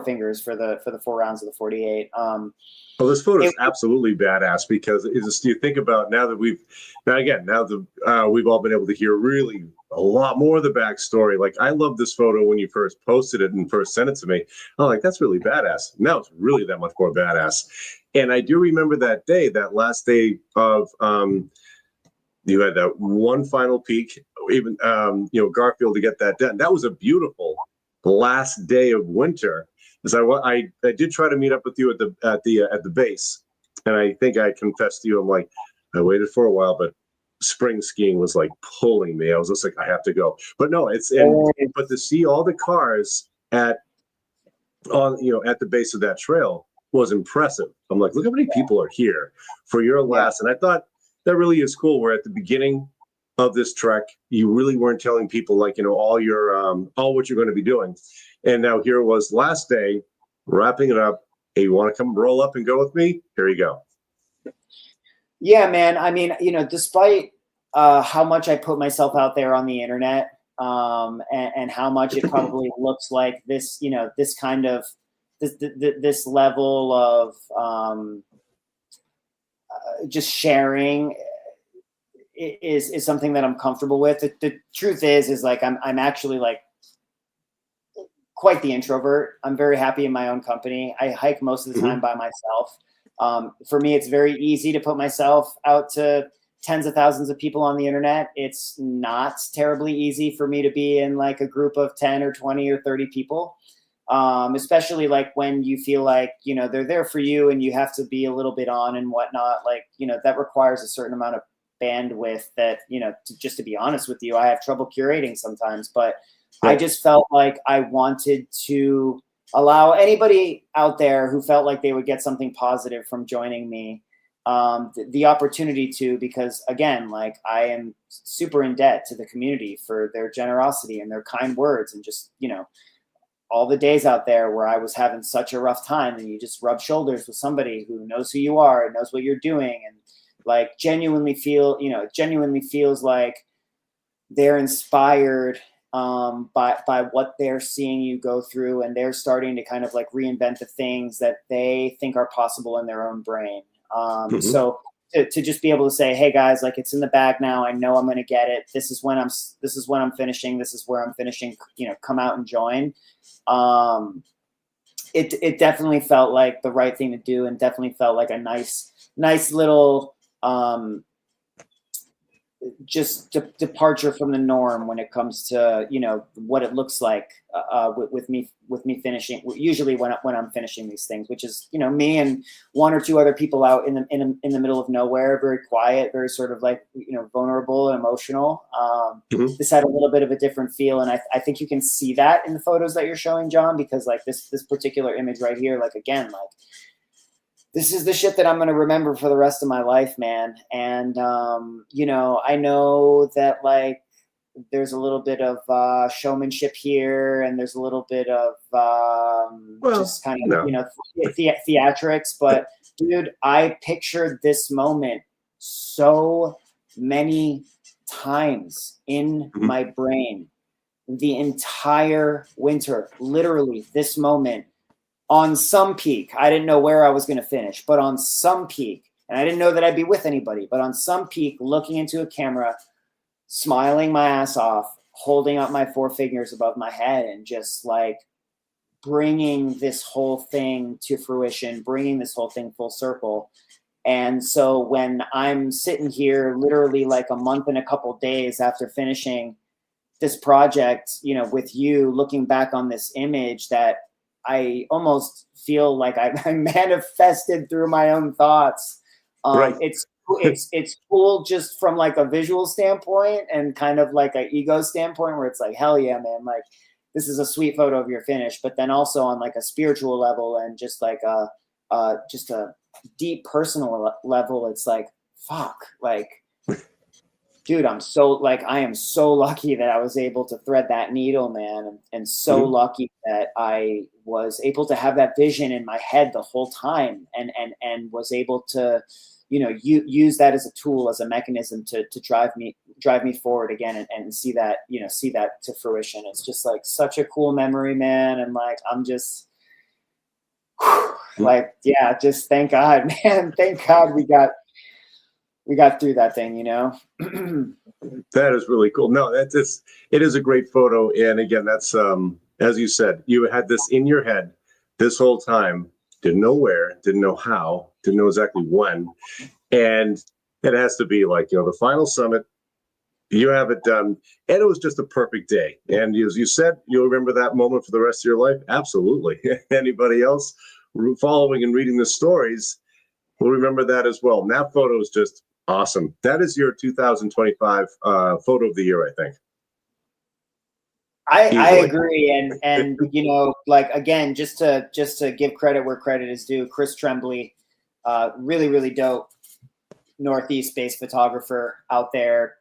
fingers for the 4 rounds of the 48. Well, this photo is absolutely badass, because it's just, you think about now that we've all been able to hear really a lot more of the backstory. Like, I love this photo when you first posted it and first sent it to me. I'm like, that's really badass. Now it's really that much more badass. And I do remember that day, that last day of you had that one final peak, even Garfield, to get that done. That was a beautiful last day of winter. Because I did try to meet up with you at the base, and I think I confessed to you, I'm like, I waited for a while, but spring skiing was like pulling me. I was just like, I have to go. But no, but to see all the cars at the base of that trail was impressive. I'm like, look how many people are here for your last. And I thought that really is cool. Where at the beginning of this trek, you really weren't telling people, like, all your all what you're going to be doing. And now here it was, last day, wrapping it up. Hey, you want to come roll up and go with me? Here you go. Yeah, man. I mean, despite how much I put myself out there on the internet, and how much it probably looks like this, this kind of this level of just sharing is something that I'm comfortable with. The truth is like I'm actually like quite the introvert. I'm very happy in my own company. I hike most of the time by myself. For me, it's very easy to put myself out to tens of thousands of people on the internet. It's not terribly easy for me to be in like a group of 10 or 20 or 30 people. Especially like when you feel like, they're there for you and you have to be a little bit on and whatnot. Like, that requires a certain amount of bandwidth that, just to be honest with you, I have trouble curating sometimes, but I just felt like I wanted to allow anybody out there who felt like they would get something positive from joining me, the opportunity to, because again, like, I am super in debt to the community for their generosity and their kind words, and just, all the days out there where I was having such a rough time, and you just rub shoulders with somebody who knows who you are and knows what you're doing, and like genuinely feels like they're inspired by what they're seeing you go through, and they're starting to kind of like reinvent the things that they think are possible in their own brain. So to just be able to say, hey guys, like, it's in the bag now. I know I'm going to get it. This is when I'm finishing. This is where I'm finishing, come out and join. It definitely felt like the right thing to do, and definitely felt like a nice little, departure from the norm when it comes to, you know, what it looks like with me finishing, usually when I'm finishing these things, which is, you know, me and one or two other people out in the middle of nowhere, very quiet, very sort of like, you know, vulnerable and emotional. This had a little bit of a different feel, and I think you can see that in the photos that you're showing, John, because like this particular image right here, like, again, like, this is the shit that I'm going to remember for the rest of my life, man. And, you know, I know that like there's a little bit of showmanship here, and there's a little bit of just kind of, you know, theatrics. But dude, I pictured this moment so many times in my brain the entire winter, literally this moment. On some peak, I didn't know where I was going to finish, but on some peak, and I didn't know that I'd be with anybody, but on some peak, looking into a camera, smiling my ass off, holding up my four fingers above my head, and just like bringing this whole thing to fruition, bringing this whole thing full circle. And so when I'm sitting here literally like a month and a couple days after finishing this project, you know, with you, looking back on this image that I almost feel like I manifested through my own thoughts. Right. It's cool just from like a visual standpoint and kind of like an ego standpoint, where it's like, hell yeah, man, like this is a sweet photo of your finish. But then also on like a spiritual level and just like just a deep personal level, it's like, fuck, like, dude, I am so lucky that I was able to thread that needle, man. And so lucky that I was able to have that vision in my head the whole time, and was able to, you know, use that as a tool, as a mechanism to drive me forward again and see that, you know, see that to fruition. It's just like such a cool memory, man. And like, I'm just like, yeah, just thank God, man. Thank God we got through that thing, you know. That is really cool. No, it is a great photo. And again, that's as you said, you had this in your head this whole time, didn't know where, didn't know how, didn't know exactly when. And it has to be like, you know, the final summit, you have it done. And it was just a perfect day. And as you said, you'll remember that moment for the rest of your life. Absolutely. Anybody else following and reading the stories will remember that as well. And that photo is just awesome. That is your 2025 photo of the year, I think. I agree, and you know, like, again, just to give credit where credit is due, Chris Tremblay, really dope Northeast-based photographer out there,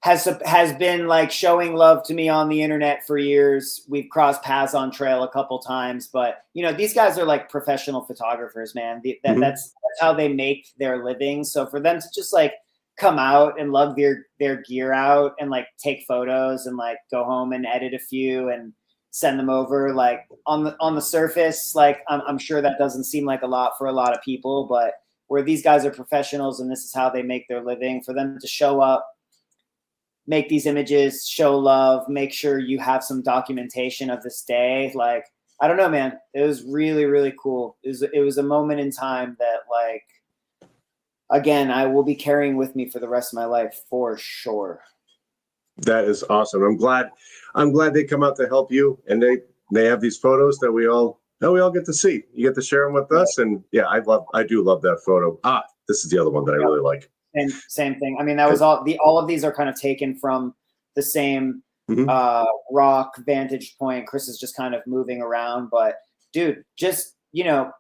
has been like showing love to me on the internet for years. We've crossed paths on trail a couple times, but you know, these guys are like professional photographers, man. That's how they make their living. So for them to just like come out and lug their gear out and like take photos and like go home and edit a few and send them over, like on the surface, like I'm sure that doesn't seem like a lot for a lot of people, but where these guys are professionals and this is how they make their living, for them to show up, make these images, show love, make sure you have some documentation of this day. Like, I don't know, man. It was really cool. It was a moment in time that, like, again, I will be carrying with me for the rest of my life for sure. That is awesome. I'm glad they come out to help you, and they have these photos that we all get to see. You get to share them with us, and yeah, I do love that photo. This is the other one that I really like. And same thing. I mean, that was all of these are kind of taken from the same rock vantage point. Chris is just kind of moving around, but dude, just, you know,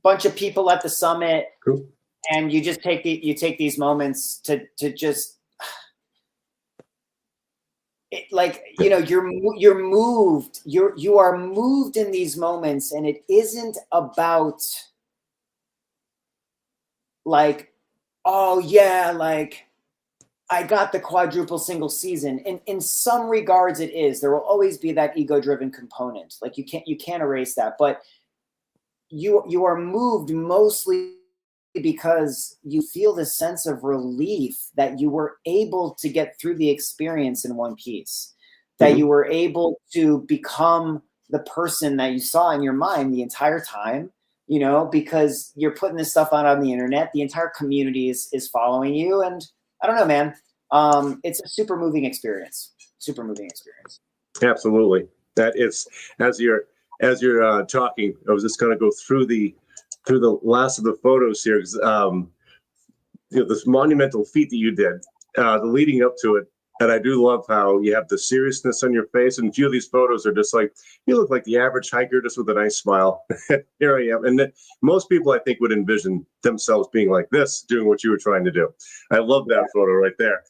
bunch of people at the summit, cool. And you just take these moments to just like, you know, you're moved. You are moved in these moments, and it isn't about like, oh yeah, like I got the quadruple single season. In some regards it is. There will always be that ego-driven component. Like you can't erase that. But you are moved mostly because you feel this sense of relief that you were able to get through the experience in one piece, that you were able to become the person that you saw in your mind the entire time, you know, because you're putting this stuff out on the internet. The entire community is following you. And I don't know, man. It's a super moving experience. Super moving experience. Absolutely. That is, as you're talking, I was just going to go through the last of the photos here. This monumental feat that you did, the leading up to it. And I do love how you have the seriousness on your face. And a few of these photos are just like, you look like the average hiker, just with a nice smile. Here I am. And most people, I think, would envision themselves being like this, doing what you were trying to do. I love that photo right there.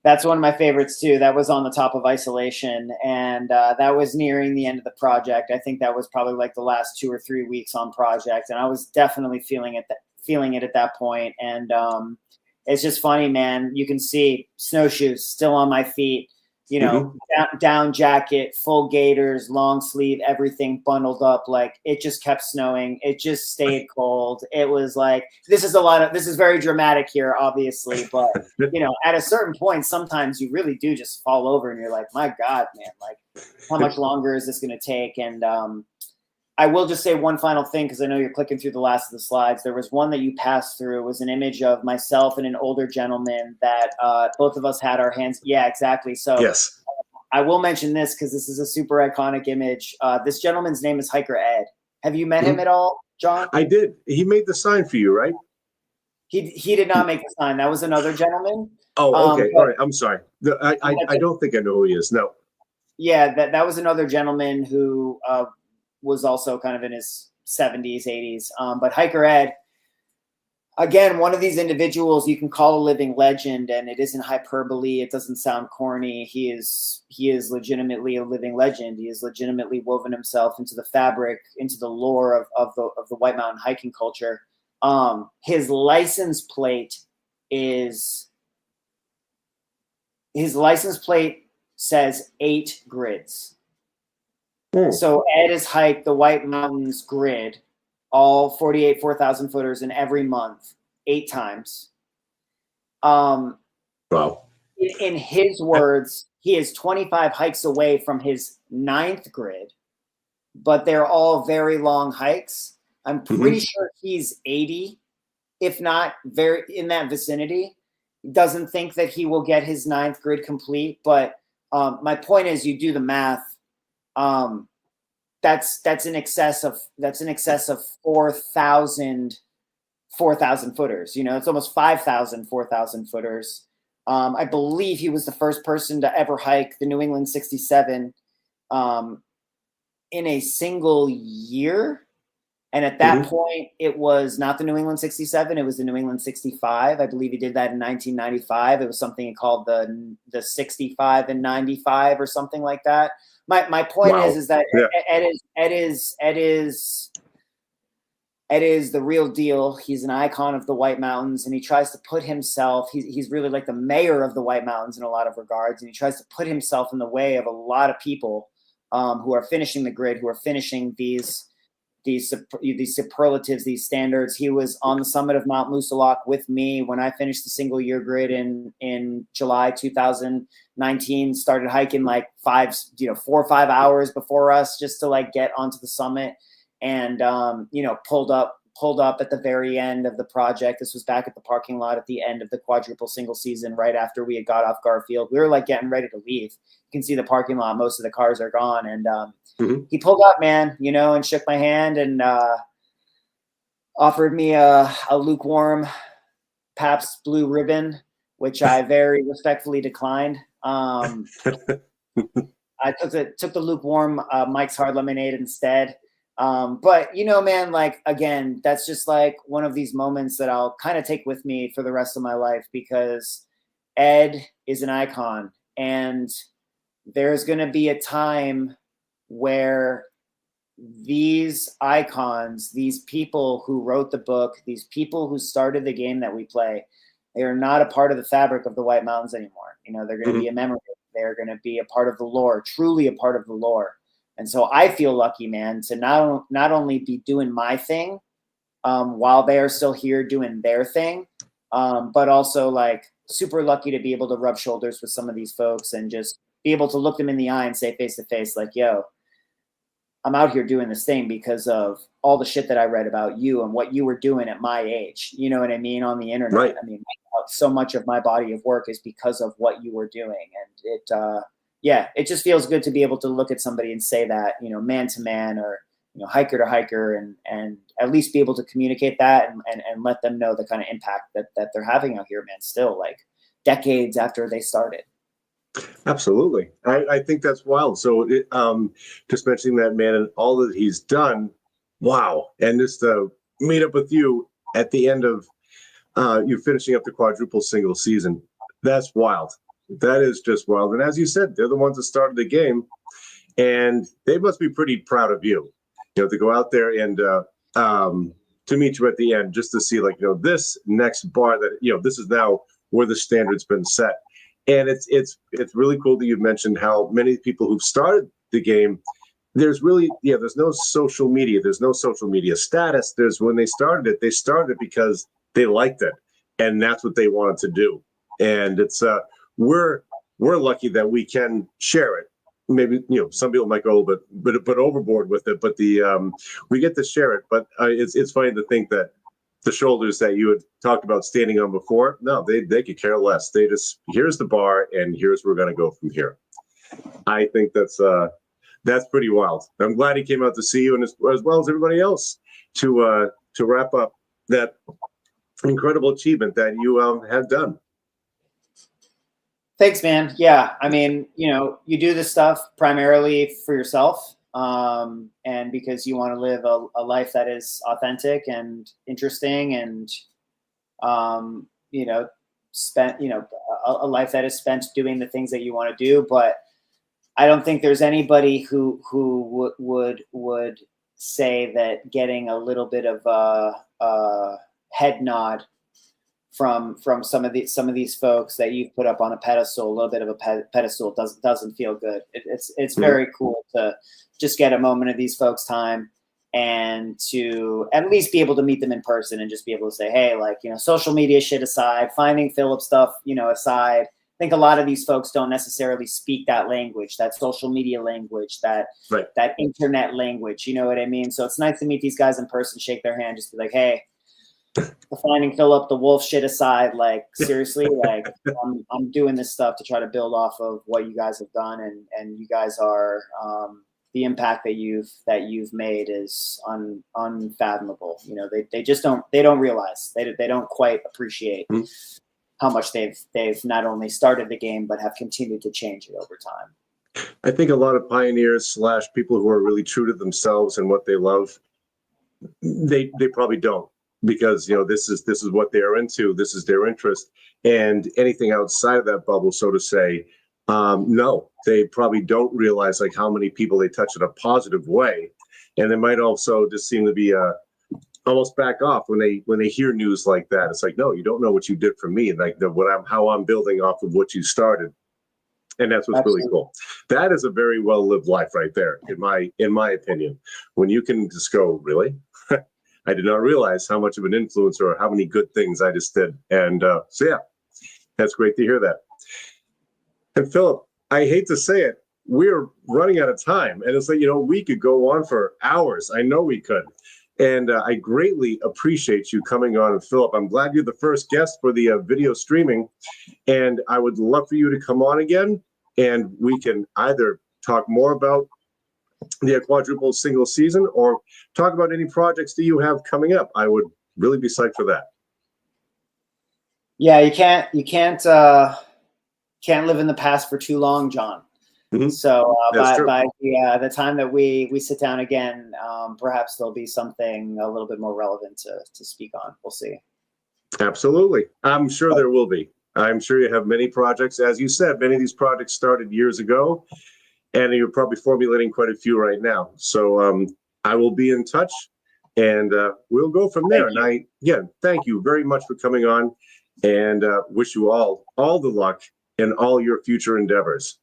That's one of my favorites too. That was on the top of isolation, and that was nearing the end of the project. I think that was probably like the last 2 or 3 weeks on project, and I was definitely feeling it at that point. And it's just funny, man. You can see snowshoes still on my feet, down jacket, full gaiters, long sleeve, everything bundled up. Like, it just kept snowing. It just stayed cold. It was like, this is very dramatic here, obviously, but at a certain point, sometimes you really do just fall over and you're like, my God, man, like, how much longer is this going to take? And I will just say one final thing, because I know you're clicking through the last of the slides. There was one that you passed through. It was an image of myself and an older gentleman that both of us had our hands. Yeah, exactly. So Yes. I will mention this because this is a super iconic image. This gentleman's name is Hiker Ed. Have you met him at all, John? I did. He made the sign for you, right? He did not make the sign. That was another gentleman. Oh, okay. All right. I'm sorry. I don't think I know who he is. No. Yeah, that was another gentleman who was also kind of in his 70s, 80s. But Hiker Ed, again, one of these individuals you can call a living legend, and it isn't hyperbole. It doesn't sound corny. He is legitimately a living legend. He has legitimately woven himself into the fabric, into the lore of the White Mountain hiking culture. His license plate says 8 grids. So Ed has hiked the White Mountains grid, all 48 4,000 footers in every month, 8 times. Wow. In his words, he is 25 hikes away from his 9th grid, but they're all very long hikes. I'm pretty sure he's 80, if not very in that vicinity. He doesn't think that he will get his 9th grid complete, but my point is, you do the math. That's in excess of 4,000 footers. It's almost 5,000 4,000 footers. I believe he was the first person to ever hike the New England 67 in a single year. And at that point, it was not the New England 67. It was the New England 65. I believe he did that in 1995. It was something he called the 65 and 95 or something like that. My point is that Ed is the real deal. He's an icon of the White Mountains, and he tries to put himself. He's really like the mayor of the White Mountains in a lot of regards, and he tries to put himself in the way of a lot of people who are finishing the grid, who are finishing these superlatives, these standards. He was on the summit of Mount Musalak with me when I finished the single year grid in July 2019. Started hiking like 4 or 5 hours before us just to like get onto the summit, and pulled up at the very end of the project. This was back at the parking lot at the end of the Quadruple Single season, right after we had got off Garfield. We were like getting ready to leave. You can see the parking lot. Most of the cars are gone, and he pulled up, man, and shook my hand and offered me a lukewarm Pabst Blue Ribbon, which I very respectfully declined. I took the lukewarm Mike's Hard Lemonade instead. But man, like, again, that's just like one of these moments that I'll kind of take with me for the rest of my life, because Ed is an icon, and there's going to be a time where these icons, these people who wrote the book, these people who started the game that we play, they are not a part of the fabric of the White Mountains anymore. They're going to be a memory. They're going to be a part of the lore, truly a part of the lore. And so I feel lucky, man, to not only be doing my thing while they are still here doing their thing, but also like super lucky to be able to rub shoulders with some of these folks and just be able to look them in the eye and say face to face, like, yo, I'm out here doing this thing because of all the shit that I read about you and what you were doing at my age. You know what I mean? On the internet. Right. I mean, so much of my body of work is because of what you were doing. And it just feels good to be able to look at somebody and say that, you know, man to man, or, you know, hiker to hiker, and at least be able to communicate that and let them know the kind of impact that they're having out here, man, still like decades after they started. Absolutely. I think that's wild. So just mentioning that man and all that he's done, wow. And just to meet up with you at the end of you finishing up the quadruple single season, that's wild. That is just wild. And as you said, they're the ones that started the game, and they must be pretty proud of you, you know, to go out there and to meet you at the end, just to see, like, you know, this next bar that, you know, this is now where the standard's been set. And it's really cool that you've mentioned how many people who've started the game, there's no social media. There's no social media status. When they started it because they liked it, and that's what they wanted to do. And it's we're lucky that we can share it. Maybe, you know, some people might go a little bit overboard with it, but we get to share it. But it's funny to think that the shoulders that you had talked about standing on before, no, they could care less. They just, here's the bar and here's where we're going to go from here. I think that's pretty wild. I'm glad he came out to see you, and as well as everybody else, to wrap up that incredible achievement that you have done. Thanks, man. Yeah, I mean, you know, you do this stuff primarily for yourself, and because you want to live a life that is authentic and interesting, and you know, a life that is spent doing the things that you want to do. But I don't think there's anybody who would say that getting a little bit of a head nod from some of these folks that you've put up on a pedestal, a little bit of a pedestal, doesn't feel good. It's very cool to just get a moment of these folks' time, and to at least be able to meet them in person and just be able to say, hey, like, you know, social media shit aside, finding Philip stuff, you know, aside, I think a lot of these folks don't necessarily speak that language, that social media language, that internet language, you know what I mean? So it's nice to meet these guys in person, shake their hand, just be like, hey, the finding Philip, the wolf shit aside, like, seriously, like, I'm doing this stuff to try to build off of what you guys have done, and you guys are, the impact that you've made is unfathomable. You know, they just don't realize, they don't quite appreciate how much they've not only started the game, but have continued to change it over time. I think a lot of pioneers / people who are really true to themselves and what they love, they probably don't, because, you know, this is what they're into, this is their interest, and anything outside of that bubble, so to say, no, they probably don't realize, like, how many people they touch in a positive way. And they might also just seem to be almost back off when they hear news like that. It's like, no, you don't know what you did for me, like how I'm building off of what you started. And that's what's Absolutely. Really cool. That is a very well lived life right there, in my opinion. When you can just go, really? I did not realize how much of an influencer or how many good things I just did. And so, yeah, that's great to hear that. And Philip, I hate to say it, we're running out of time. And it's like, you know, we could go on for hours. I know we could. And I greatly appreciate you coming on. And Philip, I'm glad you're the first guest for the video streaming. And I would love for you to come on again. And we can either talk more about the quadruple single season, or talk about any projects that you have coming up. I would really be psyched for that. Yeah, you can't live in the past for too long, John. Mm-hmm. So by the time that we sit down again, perhaps there'll be something a little bit more relevant to speak on. We'll see. Absolutely. I'm sure there will be. I'm sure you have many projects. As you said, many of these projects started years ago, and you're probably formulating quite a few right now. So I will be in touch, and we'll go from there. And thank you very much for coming on, and wish you all the luck in all your future endeavors.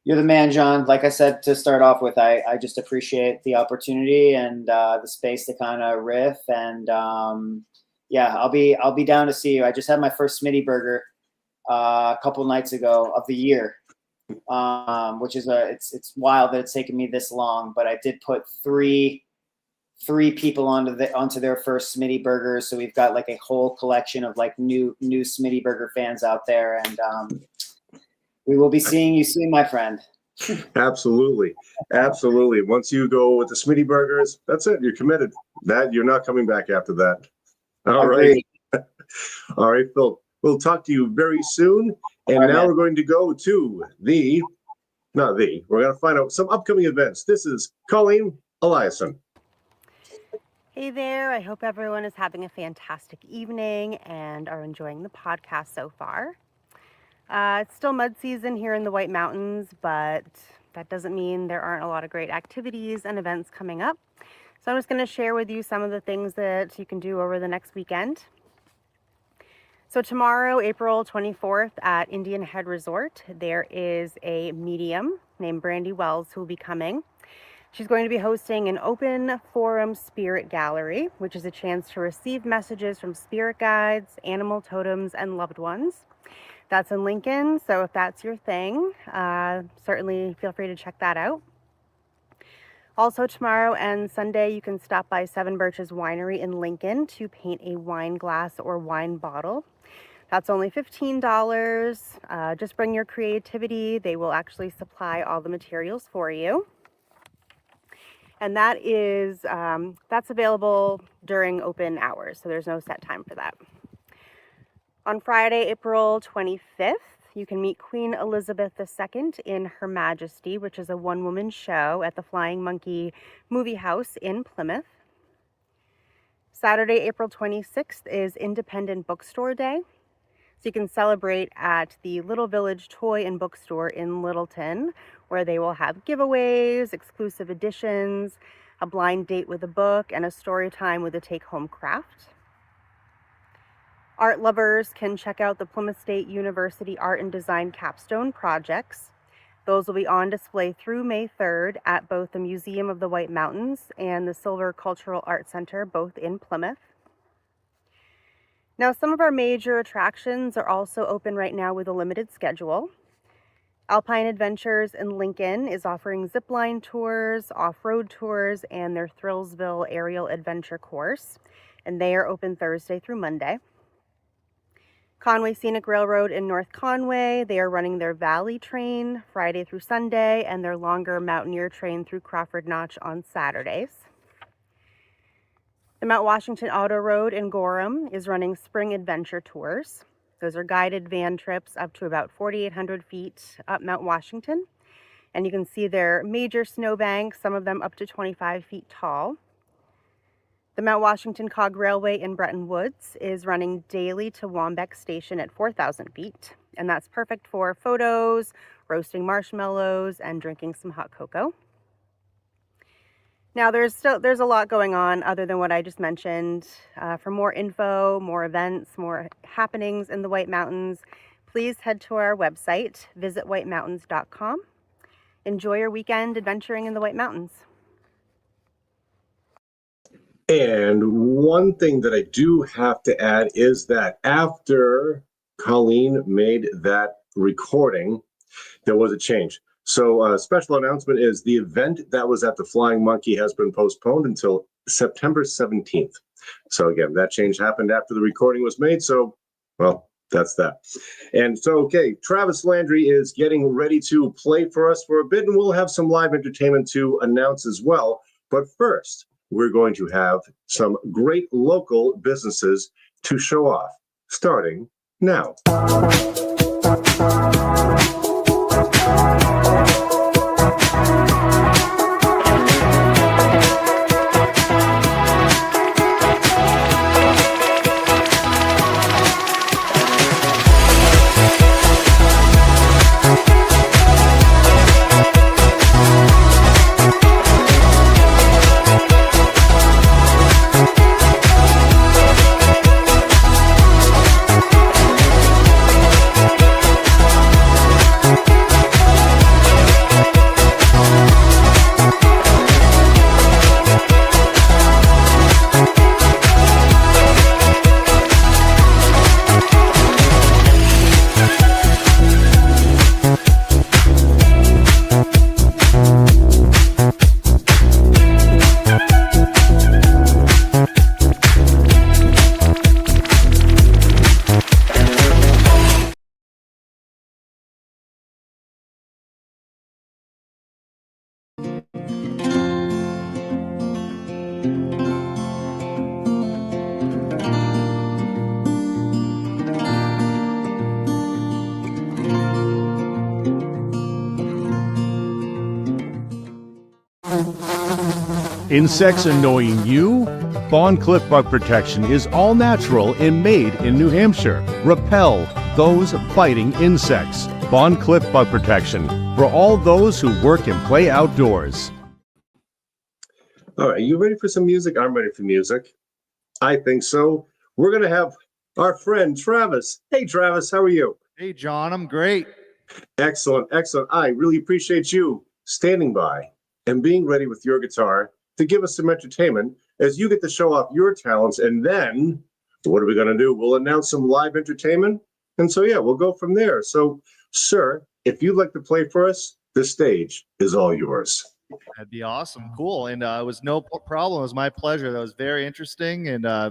You're the man, John. Like I said to start off with, I just appreciate the opportunity and the space to kind of riff. And I'll be down to see you. I just had my first Smitty burger a couple nights ago of the year. which is it's wild that it's taken me this long, but I did put three people onto their first Smitty burgers. So we've got like a whole collection of like new Smitty burger fans out there. And we will be seeing you soon, my friend. Absolutely. Absolutely. Once you go with the Smitty burgers, that's it. You're committed. That you're not coming back after that. All right. All right, Phil. We'll talk to you very soon. And now man. we're going to go to we're going to find out some upcoming events. This is Colleen Eliason. Hey there, I hope everyone is having a fantastic evening and are enjoying the podcast so far. It's still mud season here in the White Mountains, but that doesn't mean there aren't a lot of great activities and events coming up. So I'm just going to share with you some of the things that you can do over the next weekend. So tomorrow, April 24th at Indian Head Resort, there is a medium named Brandy Wells who will be coming. She's going to be hosting an open forum spirit gallery, which is a chance to receive messages from spirit guides, animal totems, and loved ones. That's in Lincoln, so if that's your thing, certainly feel free to check that out. Also tomorrow and Sunday, you can stop by Seven Birches Winery in Lincoln to paint a wine glass or wine bottle. That's only $15. Just bring your creativity. They will actually supply all the materials for you. And that is, that's available during open hours, so there's no set time for that. On Friday, April 25th, you can meet Queen Elizabeth II in Her Majesty, which is a one-woman show at the Flying Monkey Movie House in Plymouth. Saturday, April 26th is Independent Bookstore Day. So you can celebrate at the Little Village Toy and Bookstore in Littleton, where they will have giveaways, exclusive editions, a blind date with a book, and a story time with a take-home craft. Art lovers can check out the Plymouth State University Art and Design capstone projects. Those will be on display through May 3rd at both the Museum of the White Mountains and the Silver Cultural Arts Center, both in Plymouth. Now, some of our major attractions are also open right now with a limited schedule. Alpine Adventures in Lincoln is offering zipline tours, off-road tours, and their Thrillsville aerial adventure course, and they are open Thursday through Monday. Conway Scenic Railroad in North Conway, they are running their Valley Train Friday through Sunday and their longer Mountaineer Train through Crawford Notch on Saturdays. The Mount Washington Auto Road in Gorham is running spring adventure tours. Those are guided van trips up to about 4,800 feet up Mount Washington. And you can see their major snowbanks, some of them up to 25 feet tall. The Mount Washington Cog Railway in Bretton Woods is running daily to Wambeck Station at 4,000 feet. And that's perfect for photos, roasting marshmallows, and drinking some hot cocoa. Now, there's a lot going on other than what I just mentioned. For more info, more events, more happenings in the White Mountains, please head to our website, visitwhitemountains.com. Enjoy your weekend adventuring in the White Mountains. And one thing that I do have to add is that after Colleen made that recording, there was a change. So a special announcement is the event that was at the Flying Monkey has been postponed until September 17th. So again, that change happened after the recording was made. So, well, that's that. And so, okay, Travis Landry is getting ready to play for us for a bit, and we'll have some live entertainment to announce as well. But first, we're going to have some great local businesses to show off, starting now. Insects annoying you? Bond Clip Bug Protection is all natural and made in New Hampshire. Repel those biting insects. Bond Clip Bug Protection for all those who work and play outdoors. All right, you ready for some music? I'm ready for music. I think so. We're going to have our friend Travis. Hey, Travis, how are you? Hey, John, I'm great. Excellent, excellent. I really appreciate you standing by and being ready with your guitar to give us some entertainment as you get to show off your talents. And then what are we going to do? We'll announce some live entertainment. And so, yeah, we'll go from there. So, sir, if you'd like to play for us, the stage is all yours. That'd be awesome. Cool. And it was no problem. It was my pleasure. That was very interesting. And I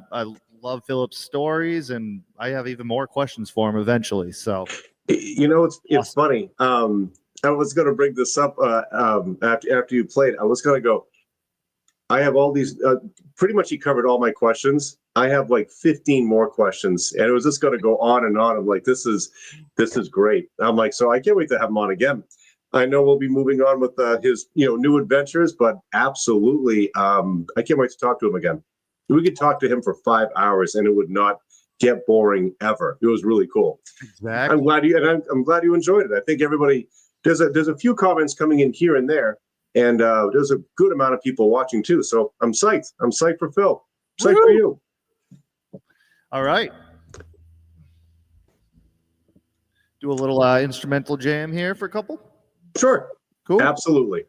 love Philip's stories. And I have even more questions for him eventually. So, you know, it's funny. I was going to bring this up after you played. I was going to go, I have all these, pretty much he covered all my questions. I have like 15 more questions, and it was just going to go on and on. I'm like, this is great. I'm like, so I can't wait to have him on again. I know we'll be moving on with his, new adventures, but absolutely, I can't wait to talk to him again. We could talk to him for 5 hours, and it would not get boring ever. It was really cool. Exactly. I'm glad you enjoyed it. I think everybody, there's a few comments coming in here and there, and there's a good amount of people watching too. So I'm psyched. I'm psyched for Phil. Psyched for you. All right. Do a little instrumental jam here for a couple. Sure. Cool. Absolutely.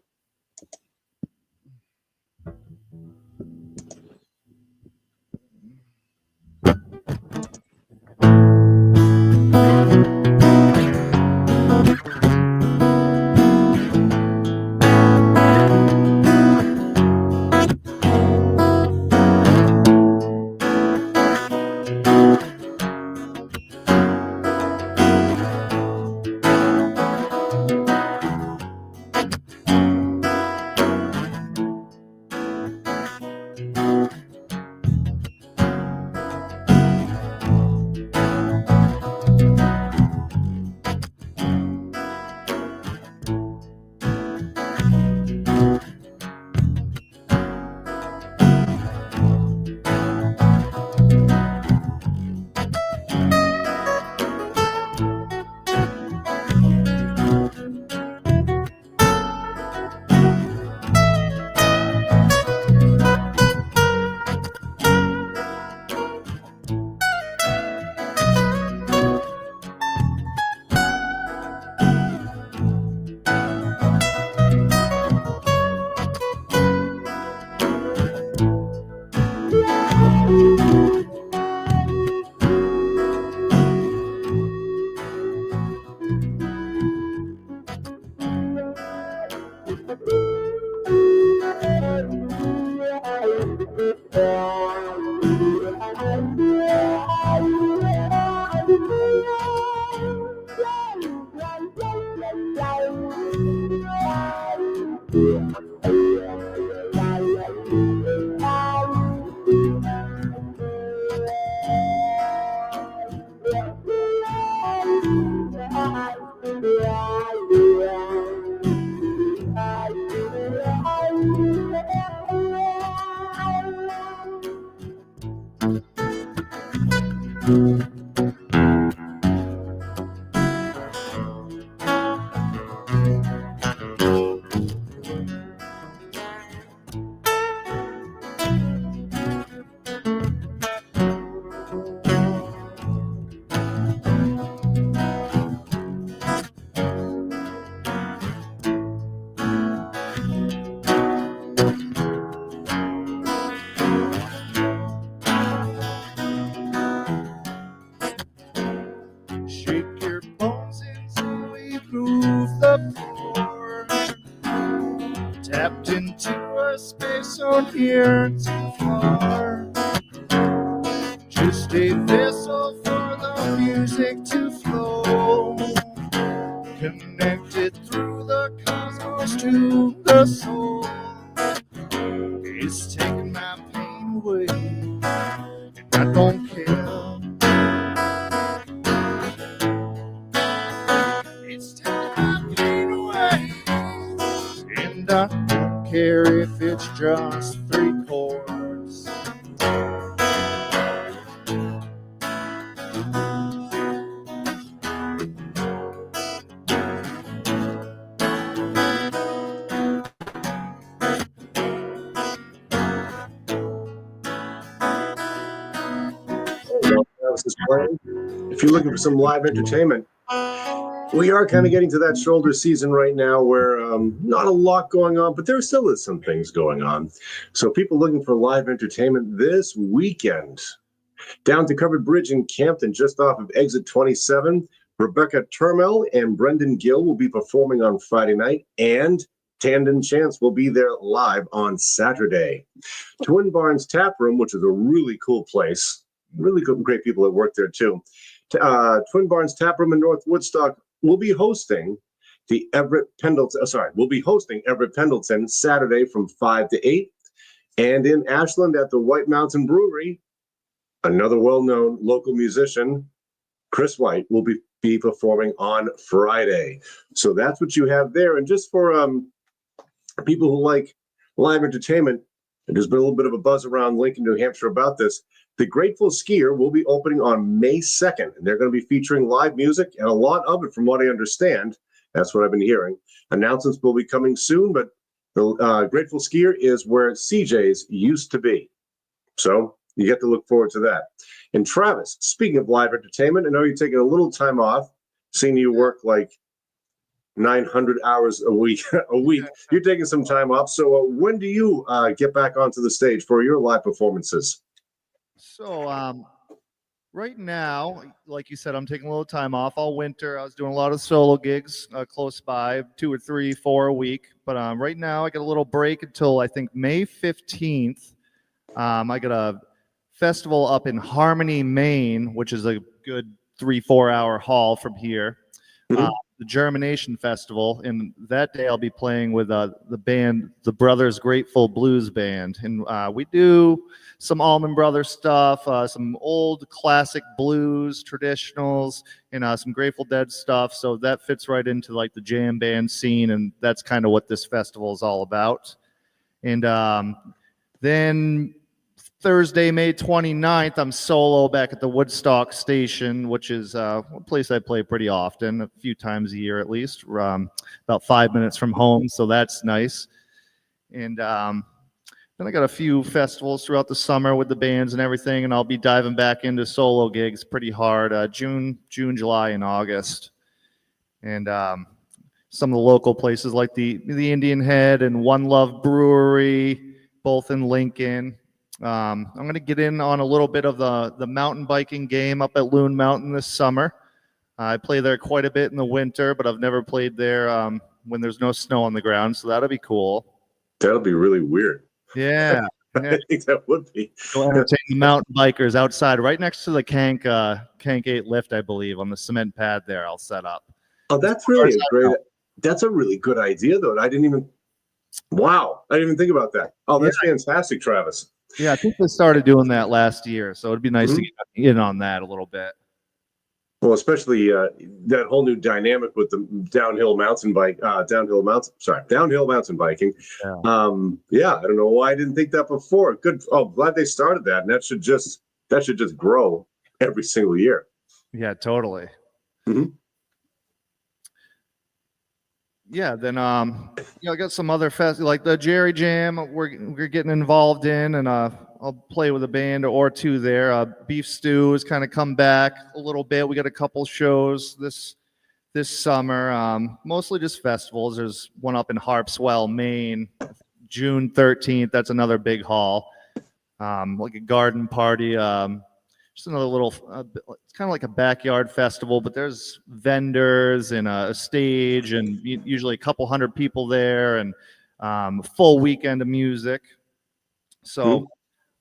Shake your bones until we move the floor. Tapped into a space on here too far. Just a vessel for the music to flow. Connected through the cosmos to the soul. It's taking my pain away, and I don't care. It's taking my pain away, and I don't care if it's just 3 chords. If you're looking for some live entertainment, we are kind of getting to that shoulder season right now where not a lot going on, but there still is some things going on. So people looking for live entertainment this weekend, down to Covered Bridge in Campton, just off of exit 27, Rebecca Turmel and Brendan Gill will be performing on Friday night, and Tandon Chance will be there live on Saturday. Twin Barns Tap Room, which is a really cool place, really good, great people that work there too. Twin Barns Tap Room in North Woodstock will be hosting Everett Pendleton Saturday from 5 to 8. And in Ashland at the White Mountain Brewery, another well-known local musician, Chris White, will be performing on Friday. So that's what you have there. And just for people who like live entertainment, there's been a little bit of a buzz around Lincoln, New Hampshire about this. The Grateful Skier will be opening on May 2nd, and they're going to be featuring live music, and a lot of it, from what I understand. That's what I've been hearing. Announcements will be coming soon, but the Grateful Skier is where CJ's used to be. So you get to look forward to that. And Travis, speaking of live entertainment, I know you're taking a little time off, seeing you work like 900 hours a week. You're taking some time off. So when do you get back onto the stage for your live performances? So right now, like you said, I'm taking a little time off all winter. I was doing a lot of solo gigs close by, 2 or 3, 4 a week. But right now I got a little break until I think May 15th. I got a festival up in Harmony, Maine, which is a good 3-4 hour haul from here. Mm-hmm. The Germination Festival, and that day I'll be playing with the band, the Brothers Grateful Blues Band, and we do some Allman Brothers stuff, some old classic blues traditionals, and some Grateful Dead stuff. So that fits right into like the jam band scene, and that's kind of what this festival is all about. And then Thursday, May 29th, I'm solo back at the Woodstock Station, which is a place I play pretty often, a few times a year at least, about 5 minutes from home, so that's nice. And then I got a few festivals throughout the summer with the bands and everything, and I'll be diving back into solo gigs pretty hard, June, July, and August. And some of the local places like the Indian Head and One Love Brewery, both in Lincoln. I'm going to get in on a little bit of the mountain biking game up at Loon Mountain this summer. I play there quite a bit in the winter, but I've never played there when there's no snow on the ground, so that'll be cool. That'll be really weird. Yeah. I think that would be. We'll entertain the mountain bikers outside, right next to the Kank 8 lift, I believe, on the cement pad there. I'll set up. Oh, that's really that's a really good idea, though. I didn't even think about that. Oh, that's fantastic, Travis. Yeah, I think they started doing that last year, so it'd be nice to get in on that a little bit. Well, especially that whole new dynamic with the downhill mountain biking. I don't know why I didn't think that before. Good. Oh, glad they started that, and that should just grow every single year. Yeah, totally. Mm-hmm. Yeah, then I got some other like the Jerry Jam we're getting involved in, and I'll play with a band or two there. Beef Stew has kind of come back a little bit. We got a couple shows this summer, mostly just festivals. There's one up in Harpswell, Maine, June 13th. That's another big haul, like a garden party. Just another little, it's kind of like a backyard festival, but there's vendors and a stage and usually a couple hundred people there, and full weekend of music. So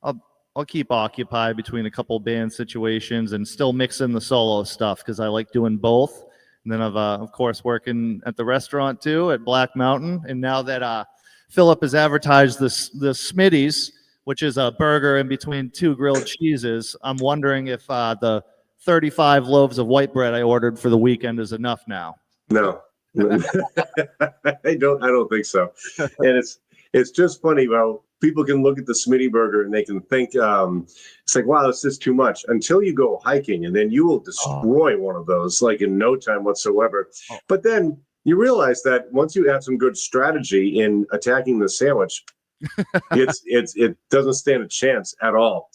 I'll keep occupied between a couple band situations and still mix in the solo stuff because I like doing both. And then I've, of course, working at the restaurant too at Black Mountain. And now that Philip has advertised the Smitty's, which is a burger in between 2 grilled cheeses, I'm wondering if the 35 loaves of white bread I ordered for the weekend is enough now. No, I don't think so. And It's just funny how people can look at the Smitty burger and they can think it's like, wow, this is too much, until you go hiking, and then you will destroy one of those like in no time whatsoever. Oh. But then you realize that once you have some good strategy in attacking the sandwich, it doesn't stand a chance at all.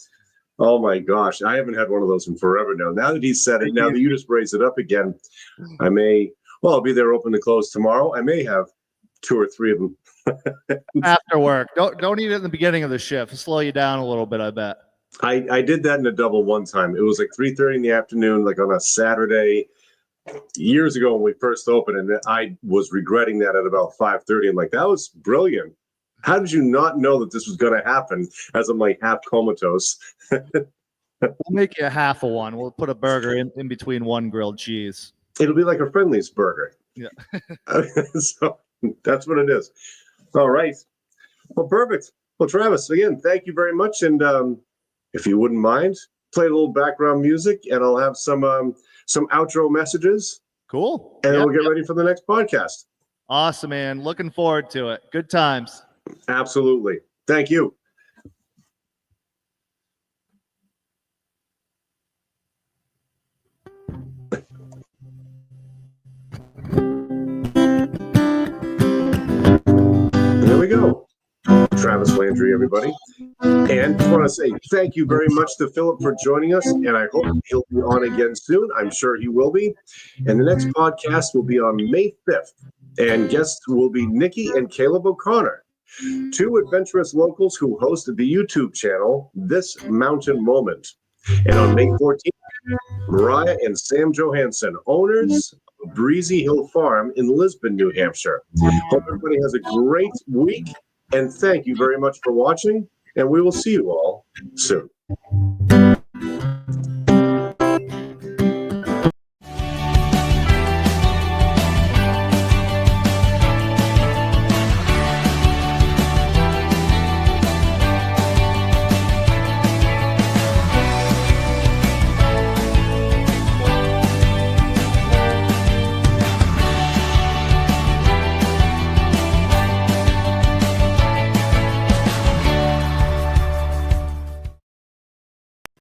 Oh my gosh, I haven't had one of those in forever now. Now that he said it, now that you just raised it up again, I'll be there open to close tomorrow. I may have 2 or 3 of them. After work. Don't eat it in the beginning of the shift. It'll slow you down a little bit, I bet. I did that in a double one time. It was like 3:30 in the afternoon, like on a Saturday years ago when we first opened, and I was regretting that at about 5:30. I'm like, that was brilliant. How did you not know that this was going to happen? As I'm like half comatose. We'll make you a half of one. We'll put a burger in between one grilled cheese. It'll be like a Friendly's burger. Yeah. So that's what it is. All right. Well, perfect. Well, Travis, again, thank you very much. And if you wouldn't mind, play a little background music, and I'll have some outro messages. Cool. And then we'll get ready for the next podcast. Awesome, man. Looking forward to it. Good times. Absolutely. Thank you. There we go. Travis Landry, everybody. And just want to say thank you very much to Philip for joining us, and I hope he'll be on again soon. I'm sure he will be. And the next podcast will be on May 5th, and guests will be Nikki and Caleb O'Connor, 2 adventurous locals who hosted the YouTube channel This Mountain Moment. And on May 14th, Mariah and Sam Johansson, owners of Breezy Hill Farm in Lisbon, New Hampshire. Hope everybody has a great week, and thank you very much for watching, and we will see you all soon.